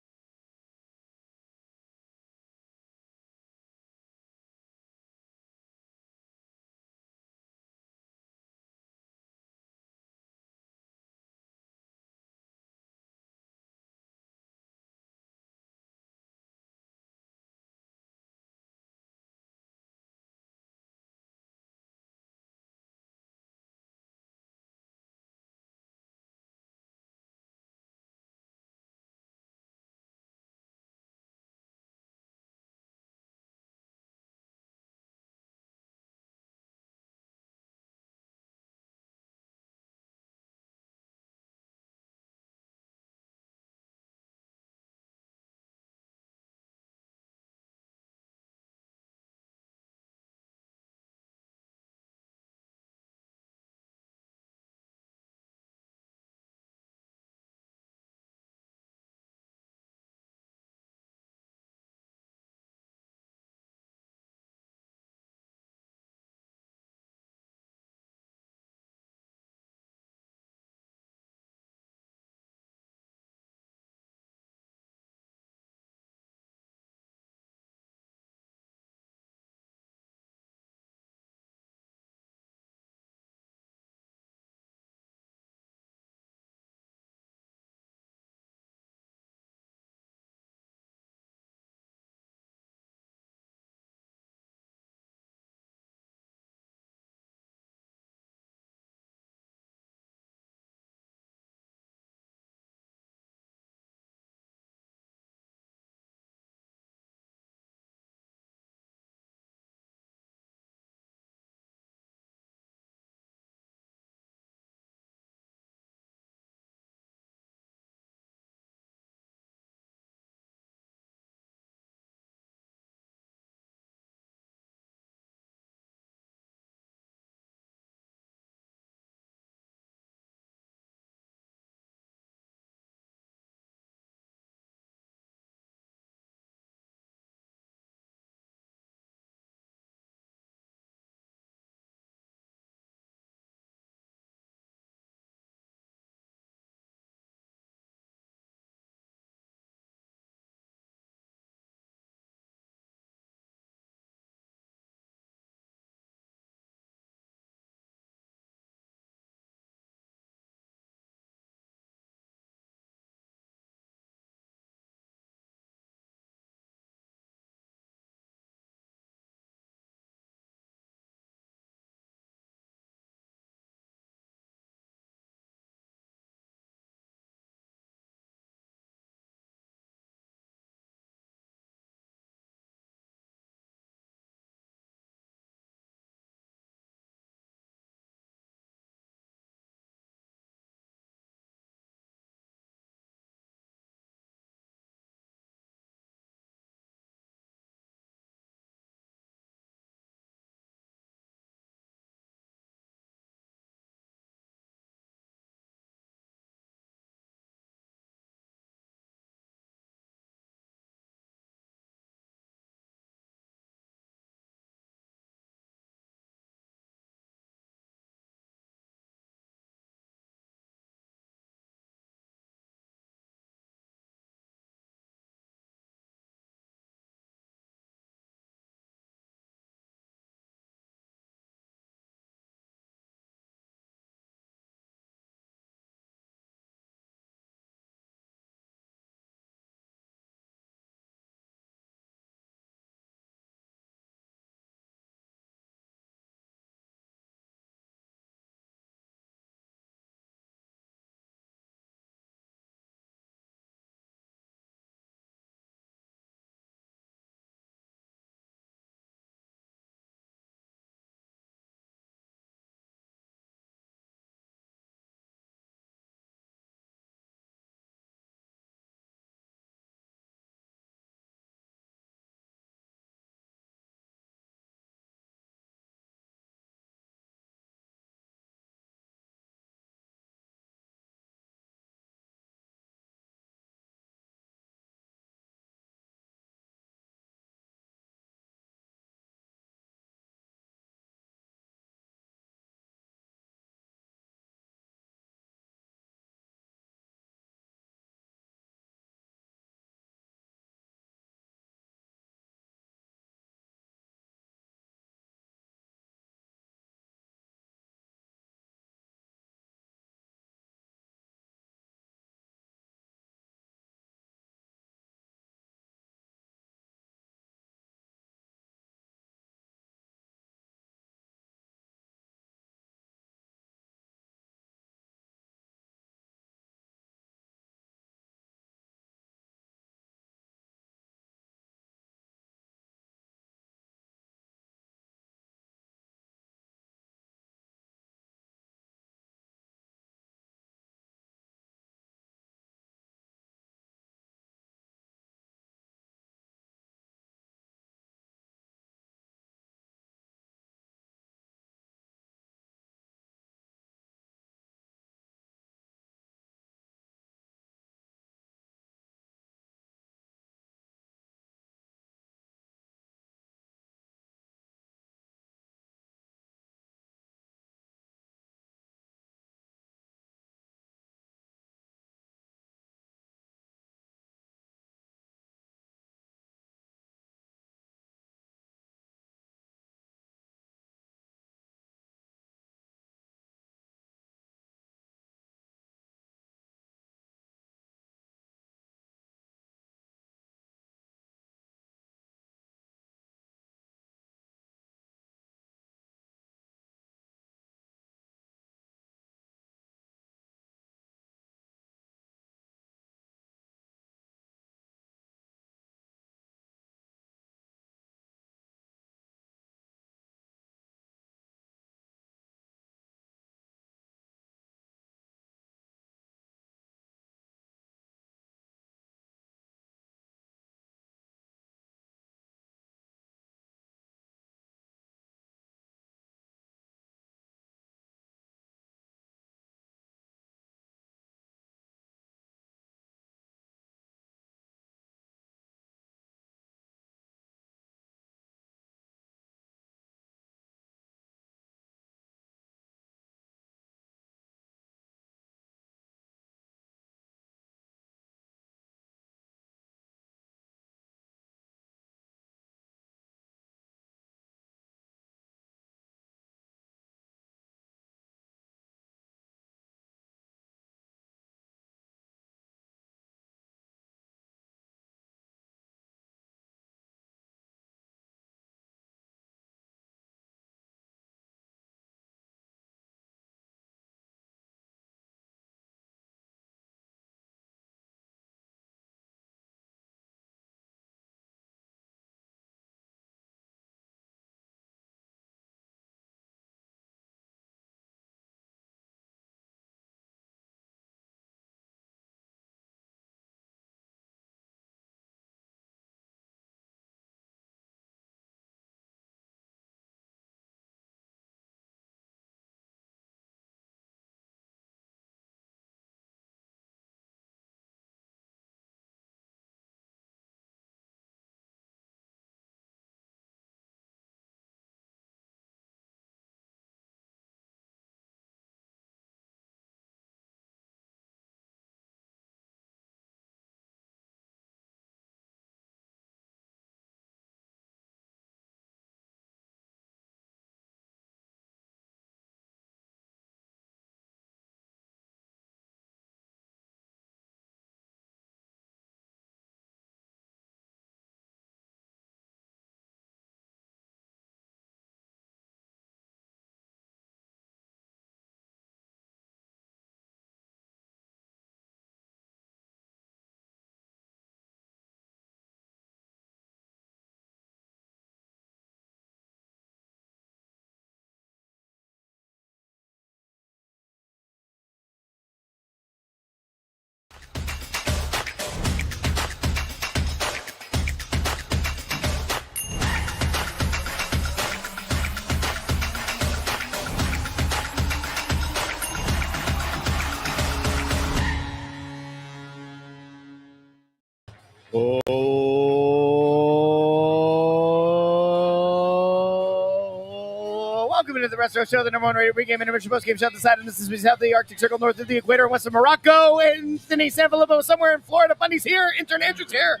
S1: Welcome into the Retro Show, the number one rated pregame intermission postgame show. The side, and this is south of the Arctic Circle, north of the equator, west of Morocco, Anthony SanFilippo, somewhere in Florida. Bundy's here. Intern Andrew's here.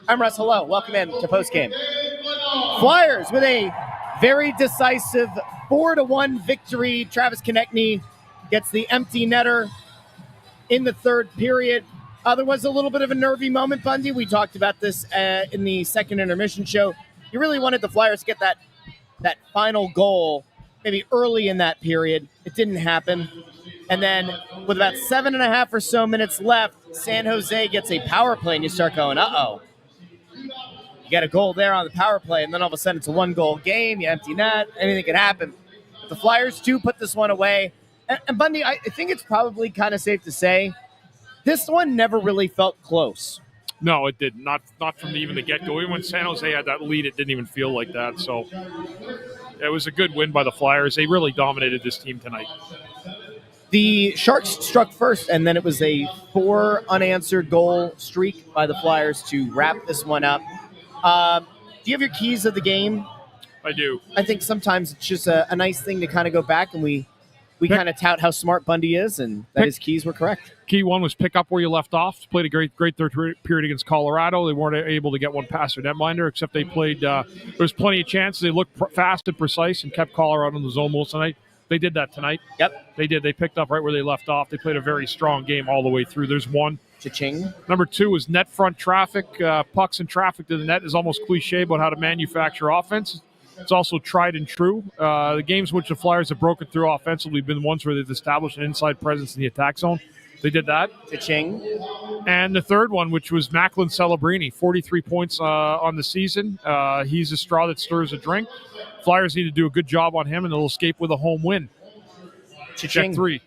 S1: I'm Russ. Hello. Welcome in to postgame. Flyers with a very decisive 4-1 victory. Travis Konechny gets the empty netter in the third period. There was a little bit of a nervy moment, Bundy. We talked about this in the second intermission show. You really wanted the Flyers to get that final goal maybe early in that period. It didn't happen. And then with about 7.5 or so minutes left, San Jose gets a power play, and you start going, uh-oh. You get a goal there on the power play, and then all of a sudden it's a one-goal game. You empty net. Anything could happen. But the Flyers do put this one away. And Bundy, I think it's probably kind of safe to say this one never really felt close.
S5: No, it didn't. Not from even the get-go. Even when San Jose had that lead, it didn't even feel like that. So it was a good win by the Flyers. They really dominated this team tonight.
S1: The Sharks struck first, and then it was a 4 unanswered goal streak by the Flyers to wrap this one up. Do you have your keys of the game?
S5: I do.
S1: I think sometimes it's just a nice thing to kind of go back and we kind of tout how smart Bundy is and that his keys were correct.
S5: Key one was pick up where you left off. Played a great third period against Colorado. They weren't able to get one past their netminder, except they played. There was plenty of chances. They looked fast and precise and kept Colorado in the zone most of the night. They did that tonight.
S1: Yep.
S5: They did. They picked up right where they left off. They played a very strong game all the way through. There's one.
S1: Cha-ching.
S5: Number 2 was net front traffic. Pucks and traffic to the net is almost cliche about how to manufacture offense. It's also tried and true. The games in which the Flyers have broken through offensively have been the ones where they've established an inside presence in the attack zone. They did that.
S1: Cha-ching.
S5: And the third one, which was Macklin Celebrini, 43 points on the season. He's a straw that stirs a drink. Flyers need to do a good job on him, and they'll escape with a home win.
S1: Cha-ching.
S5: Check 3.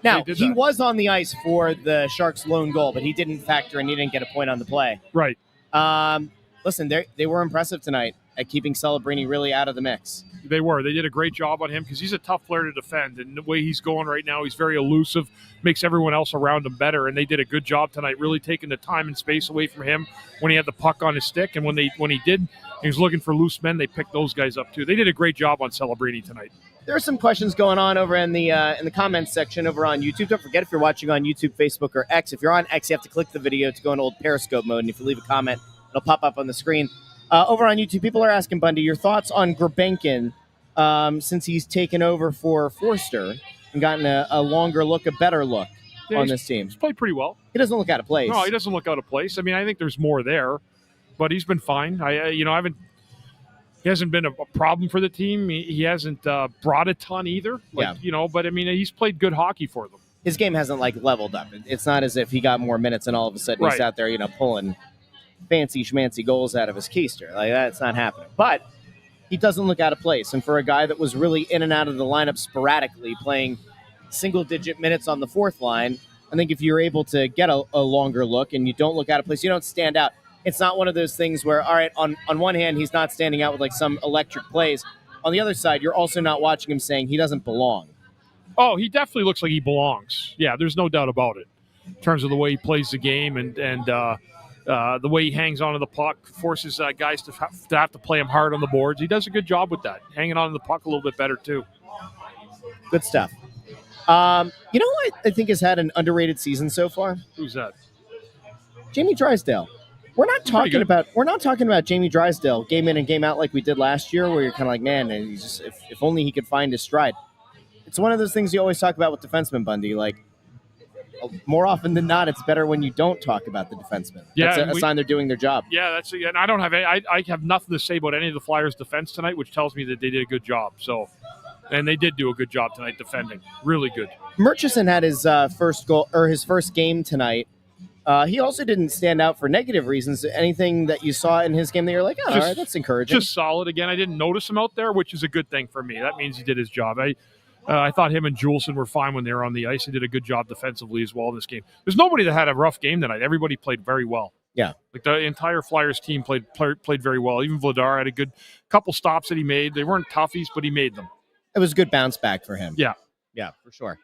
S1: Now, he was on the ice for the Sharks' lone goal, but he didn't factor and he didn't get a point on the play.
S5: Right.
S1: Listen, they were impressive tonight at keeping Celebrini really out of the mix.
S5: They were. They did a great job on him because he's a tough player to defend. And the way he's going right now, he's very elusive, makes everyone else around him better. And they did a good job tonight, really taking the time and space away from him when he had the puck on his stick. And when he did, he was looking for loose men. They picked those guys up too. They did a great job on Celebrini tonight.
S1: There are some questions going on over in the comments section over on YouTube. Don't forget, if you're watching on YouTube, Facebook, or X, if you're on X, you have to click the video to go into old Periscope mode. And if you leave a comment, it'll pop up on the screen. Over on YouTube, people are asking, Bundy, your thoughts on Grabenkin since he's taken over for Forster and gotten a longer look, a better look on this team.
S5: He's played pretty well.
S1: He doesn't look out of place.
S5: No, he doesn't look out of place. I mean, I think there's more there, but he's been fine. He hasn't been a problem for the team. He hasn't brought a ton either. But I mean, he's played good hockey for them.
S1: His game hasn't leveled up. It's not as if he got more minutes and all of a sudden he's out there, pulling fancy schmancy goals out of his keister. That's not happening. But he doesn't look out of place. And for a guy that was really in and out of the lineup sporadically, playing single-digit minutes on the fourth line, I think if you're able to get a longer look and you don't look out of place, you don't stand out. It's not one of those things where, all right, on one hand, he's not standing out with some electric plays. On the other side, you're also not watching him saying he doesn't belong.
S5: Oh, he definitely looks like he belongs. Yeah, there's no doubt about it in terms of the way he plays the game and the way he hangs onto the puck, forces guys to have to play him hard on the boards. He does a good job with that, hanging on to the puck a little bit better too.
S1: Good stuff. You know what I think has had an underrated season so far?
S5: Who's that?
S1: Jamie Drysdale. We're not talking about Jamie Drysdale game in and game out like we did last year, where you're kind of like, man, and he's just, if only he could find his stride. It's one of those things you always talk about with defensemen, Bundy. More often than not, it's better when you don't talk about the defensemen.
S5: Yeah,
S1: that's a sign they're doing their job.
S5: Yeah, and I don't have I have nothing to say about any of the Flyers' defense tonight, which tells me that they did a good job. So, and they did do a good job tonight defending, really good.
S1: Murchison had his first goal or his first game tonight. He also didn't stand out for negative reasons. Anything that you saw in his game that you're like, all right, that's encouraging.
S5: Just solid. Again, I didn't notice him out there, which is a good thing for me. That means he did his job. I thought him and Juleson were fine when they were on the ice. He did a good job defensively as well in this game. There's nobody that had a rough game tonight. Everybody played very well.
S1: Yeah.
S5: The entire Flyers team played very well. Even Vladar had a good couple stops that he made. They weren't toughies, but he made them.
S1: It was a good bounce back for him.
S5: Yeah.
S1: Yeah, for sure.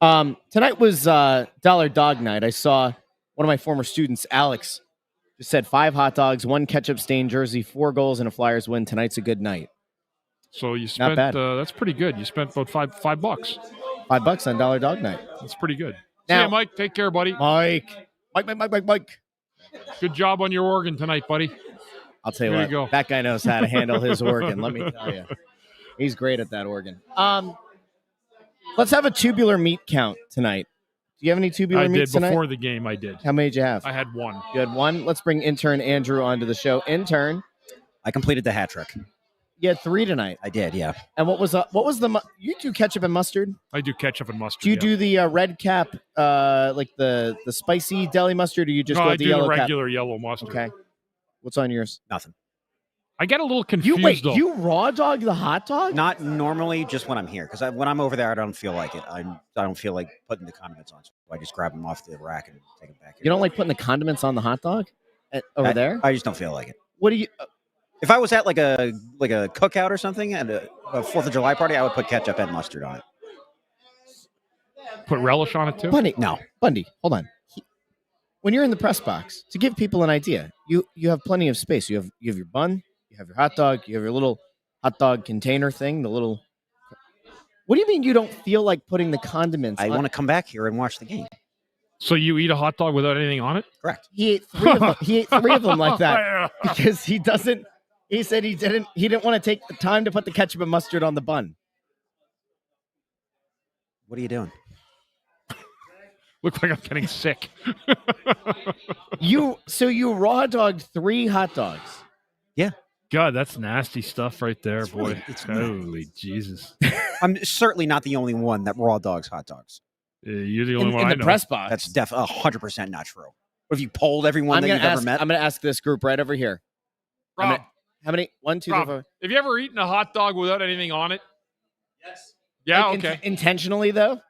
S1: Tonight was Dollar Dog Night. I saw one of my former students, Alex, just said 5 hot dogs, 1 ketchup stained jersey, 4 goals, and a Flyers win. Tonight's a good night.
S5: So you spent
S1: bad.
S5: that's pretty good. You spent about $5.
S1: $5 on Dollar Dog Night.
S5: That's pretty good.
S1: Now-
S5: See ya, Mike. Take care, buddy.
S1: Mike.
S5: Good job on your organ tonight, buddy.
S1: I'll tell you
S5: There
S1: what,
S5: you go.
S1: that guy knows how to handle his organ. Let me tell you, he's great at that organ. Let's have a tubular meat count tonight. Do you have any tubular
S5: I
S1: meats
S5: did
S1: tonight?
S5: before the game. I did.
S1: How many did you have?
S5: I had one.
S1: You had one. Let's bring intern Andrew onto the show. Intern,
S3: I completed the hat trick.
S1: you had 3 tonight.
S3: I did, yeah.
S1: And what was the you do ketchup and mustard?
S5: I do ketchup and mustard.
S1: Do you
S5: yeah.
S1: do the red cap, like the spicy deli mustard, or you just
S5: No,
S1: go
S5: I
S1: with the
S5: do
S1: yellow
S5: the
S1: cap?
S5: regular yellow mustard.
S1: Okay. What's on yours?
S3: Nothing.
S5: I get a little confused though.
S1: You raw dog the hot dog?
S3: Not normally, just when I'm here. Because when I'm over there, I don't feel like it. I don't feel like putting the condiments on. So I just grab them off the rack and take them back here.
S1: You don't like putting the condiments on the hot dog over there?
S3: I just don't feel like it.
S1: What do you?
S3: If I was at like a cookout or something at a 4th of July party, I would put ketchup and mustard on it.
S5: Put relish on it too.
S1: Bundy,
S3: No.
S1: Bundy, hold on. When you're in the press box, to give people an idea, you have plenty of space. You have your bun, you have your hot dog, you have your little hot dog container thing, the little. What do you mean you don't feel like putting the condiments?
S3: I
S1: on?
S3: want to come back here and watch the game.
S5: So you eat a hot dog without anything on it?
S3: Correct.
S1: He ate 3 of them. He ate 3 of them like that
S5: Yeah.
S1: because he doesn't. He said he didn't want to take the time to put the ketchup and mustard on the bun.
S3: What are you doing?
S5: Look like I'm getting sick.
S1: You raw dogged 3 hot dogs.
S5: God, that's nasty stuff right there, boy.
S3: really- it's
S5: Holy Jesus.
S3: I'm certainly not the only one that raw dogs hot dogs.
S5: You're the only one
S1: In
S5: I
S1: the
S5: know.
S1: press box.
S3: That's 100% not true. What have you polled everyone that you've ever met?
S1: I'm going to ask this group right over here.
S5: Rob,
S1: How many? 1, 2, 3,
S5: Rob,
S1: 4.
S5: have you ever eaten a hot dog without anything on it? Yes. Yeah,
S1: Like,
S5: okay.
S1: Intentionally though,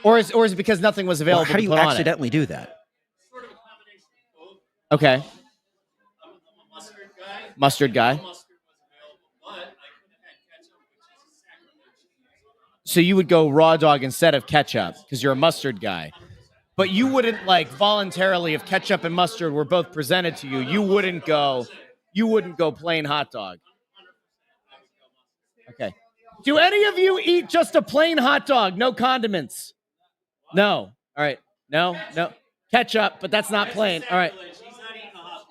S1: or is it because nothing was available?
S3: How do
S1: to
S3: you
S1: put on it?
S3: accidentally do that?
S1: Okay. Mustard guy. So you would go raw dog instead of ketchup because you're a mustard guy. But you wouldn't like voluntarily, if ketchup and mustard were both presented to you, you wouldn't go plain hot dog. Okay. Do any of you eat just a plain hot dog, no condiments? No. All right. No. Ketchup, but that's not plain. All right.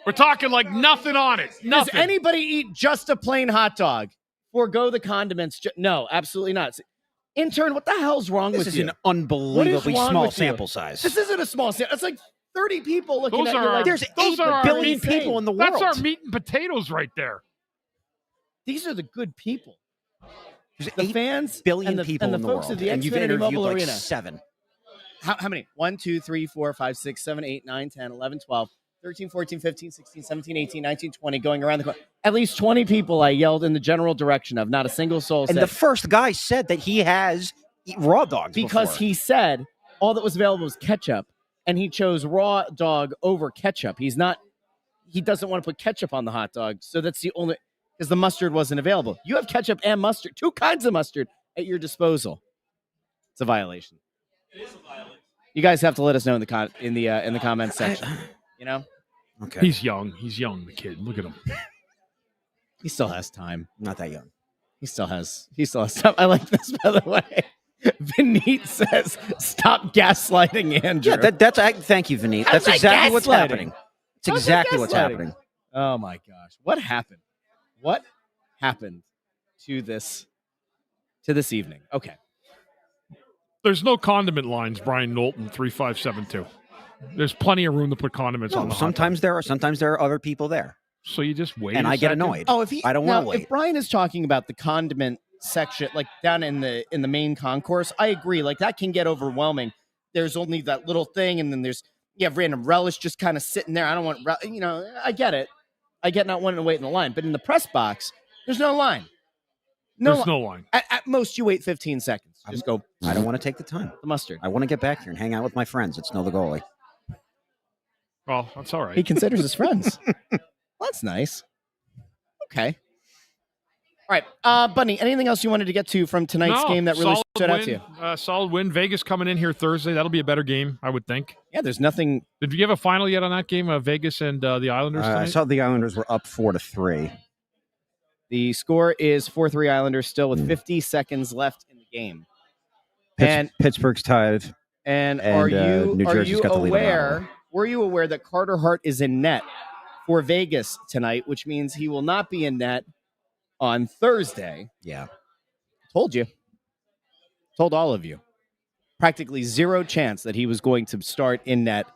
S5: We're talking like nothing on it. Nothing.
S1: Does anybody eat just a plain hot dog? Forgo the condiments? No, absolutely not. Intern, what the hell's wrong
S3: This
S1: with
S3: is
S1: you?
S3: an unbelievably
S1: wrong
S3: small
S1: with you?
S3: sample size.
S1: This isn't a small sample. It's like 30 people looking
S5: Those
S1: at you
S5: are
S1: like,
S3: There's
S5: Those
S3: 8
S5: are our
S3: billion
S1: insane.
S3: people in the world.
S5: That's our meat and potatoes right there.
S1: these are the good people.
S3: There's
S1: The
S3: 8
S1: fans
S3: billion
S1: and the,
S3: people
S1: and the
S3: in the
S1: folks
S3: world,
S1: at the
S3: and you've
S1: Xfinity
S3: interviewed
S1: Mobile
S3: like
S1: Arena.
S3: 7.
S1: How many? 1, 2, 3, 4, 5, 6, 7, 8, 9, 10, 11, 12, 13, 14, 15, 16, 17, 18, 19, 20, going around the corner. At least 20 people I yelled in the general direction of. Not a single soul
S3: And
S1: said.
S3: the first guy said that he has raw dogs
S1: Because
S3: before.
S1: he said all that was available was ketchup, and he chose raw dog over ketchup. He doesn't want to put ketchup on the hot dog, so that's the only, because the mustard wasn't available. You have ketchup and mustard, 2 kinds of mustard at your disposal. It's a violation. It is a violation. You guys have to let us know in the comments section. You know,
S3: Okay.
S5: He's young, the kid. Look at him.
S1: he still has time.
S3: Not that young.
S1: He still has time. I like this, by the way. Vineet says, "Stop gaslighting Andrew."
S3: Yeah, thank you, Vineet. That's
S1: like
S3: exactly what's
S1: gaslighting.
S3: happening. It's
S1: How's that
S3: exactly what's
S1: gaslighting?
S3: happening.
S1: Oh my gosh. What happened? What happened to this evening? Okay.
S5: There's no condiment lines, Brian Knowlton, 3572. There's plenty of room to put condiments on
S3: No,
S5: the hot
S3: sometimes there are other people there,
S5: dog. So you just wait.
S3: and
S5: a
S3: I get
S5: second.
S3: annoyed.
S1: Oh,
S3: I don't want to wait.
S1: If Brian is talking about the condiment section, like down in the main concourse, I agree. Like that can get overwhelming. There's only that little thing, and then you have random relish just kind of sitting there. I don't want, I get it. I get not wanting to wait in the line, but in the press box, there's no line.
S5: There's no line.
S1: At most, you wait 15 seconds. Just go.
S3: I don't want to take the time.
S1: The mustard.
S3: I want to get back here and hang out with my friends. It's Know the Goalie.
S5: Well, that's all right.
S1: He considers his friends. Well, that's nice. Okay. All right. Bunny, anything else you wanted to get to from tonight's game that really
S5: solid
S1: stood out
S5: win,
S1: to you?
S5: Solid win. Vegas coming in here Thursday. That'll be a better game, I would think.
S1: Yeah, there's nothing.
S5: Did you have a final yet on that game, Vegas and the Islanders
S3: I
S5: tonight?
S3: saw the Islanders were up 4-3.
S1: The score is 4-3 Islanders still with 50 seconds left in the game.
S3: Pittsburgh's tied.
S1: And
S3: And, New
S1: are
S3: Jersey's
S1: you
S3: got the lead on Ottawa.
S1: aware? Were you aware that Carter Hart is in net for Vegas tonight, which means he will not be in net on Thursday?
S3: Yeah.
S1: Told you. Told all of you. Practically zero chance that he was going to start in net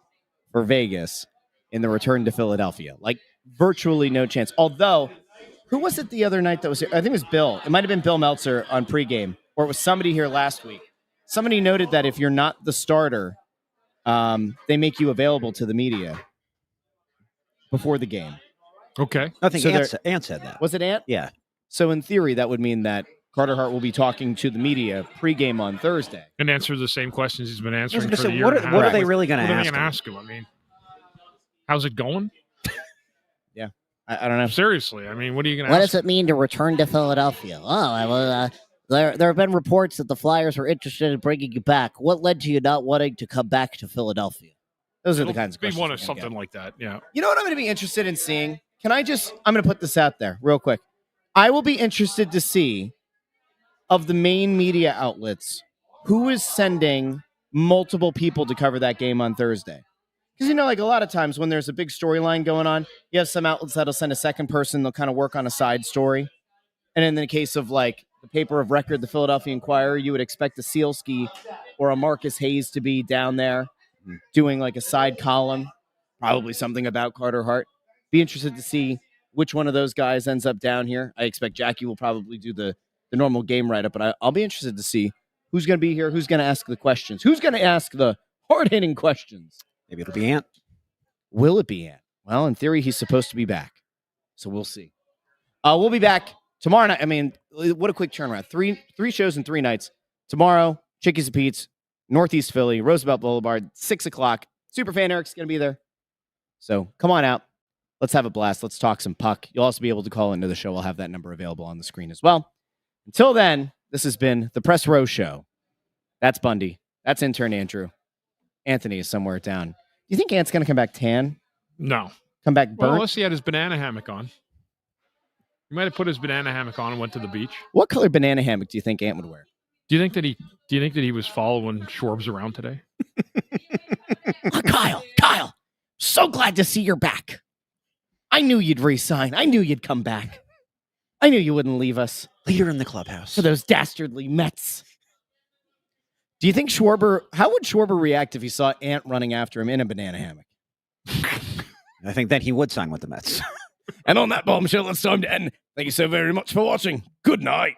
S1: for Vegas in the return to Philadelphia. Like virtually no chance. Although, who was it the other night that was here? I think it was Bill. It might have been Bill Meltzer on pregame, or it was somebody here last week. Somebody noted that if you're not the starter, they make you available to the media before the game.
S5: Okay.
S3: I think
S1: So
S3: Ant said that.
S1: Was it Ant?
S3: Yeah.
S1: So in theory, that would mean that Carter Hart will be talking to the media pregame on Thursday.
S5: And answer the same questions he's been answering
S3: gonna
S5: for
S3: say,
S5: the year
S3: what
S5: and a
S3: are
S5: half.
S3: they really going to
S5: What are they
S3: ask
S5: going to
S3: him?
S5: ask him? I mean, how's it going?
S1: I don't know.
S5: Seriously, I mean, what are you going to
S7: What
S5: ask
S7: does it mean to return to Philadelphia? There have been reports that the Flyers are interested in bringing you back. What led to you not wanting to come back to Philadelphia?
S1: Those are
S5: It'll
S1: the kinds of
S5: be
S1: questions.
S5: one
S1: we're
S5: of
S1: gonna
S5: something
S1: get.
S5: like that, yeah.
S1: You know what I'm going to be interested in seeing? I'm going to put this out there real quick. I will be interested to see of the main media outlets who is sending multiple people to cover that game on Thursday. Because, like a lot of times when there's a big storyline going on, you have some outlets that'll send a second person. They'll kind of work on a side story. And in the case of like the paper of record, the Philadelphia Inquirer, you would expect a Sealski or a Marcus Hayes to be down there doing like a side column, probably something about Carter Hart. Be interested to see which one of those guys ends up down here. I expect Jackie will probably do the normal game write-up, but I'll be interested to see who's going to be here, who's going to ask the questions, who's going to ask the hard-hitting questions.
S3: Maybe it'll be Ant.
S1: Will it be Ant? Well, in theory, he's supposed to be back, so we'll see. We'll be back tomorrow night. I mean, what a quick turnaround. Three shows in 3 nights. Tomorrow, Chickies and Pete's, Northeast Philly, Roosevelt Boulevard, 6 o'clock. Superfan Eric's going to be there. So come on out. Let's have a blast. Let's talk some puck. You'll also be able to call into the show. I'll have that number available on the screen as well. Until then, this has been the Press Row Show. That's Bundy. That's intern Andrew. Anthony is somewhere down. Do you think Ant's going to come back tan?
S5: No.
S1: Come back
S5: Well,
S1: burnt?
S5: unless he had his banana hammock on. He might have put his banana hammock on and went to the beach.
S1: What color banana hammock do you think Ant would wear?
S5: Do you think that he was following Schwarbs around today?
S1: Kyle, so glad to see you're back. I knew you'd re-sign. I knew you'd come back. I knew you wouldn't leave us
S3: Leader in the clubhouse.
S1: for those dastardly Mets. Do you think how would Schwarber react if he saw Ant running after him in a banana hammock?
S3: I think that he would sign with the Mets.
S1: And on that bombshell, it's time to end. Thank you so very much for watching. Good night.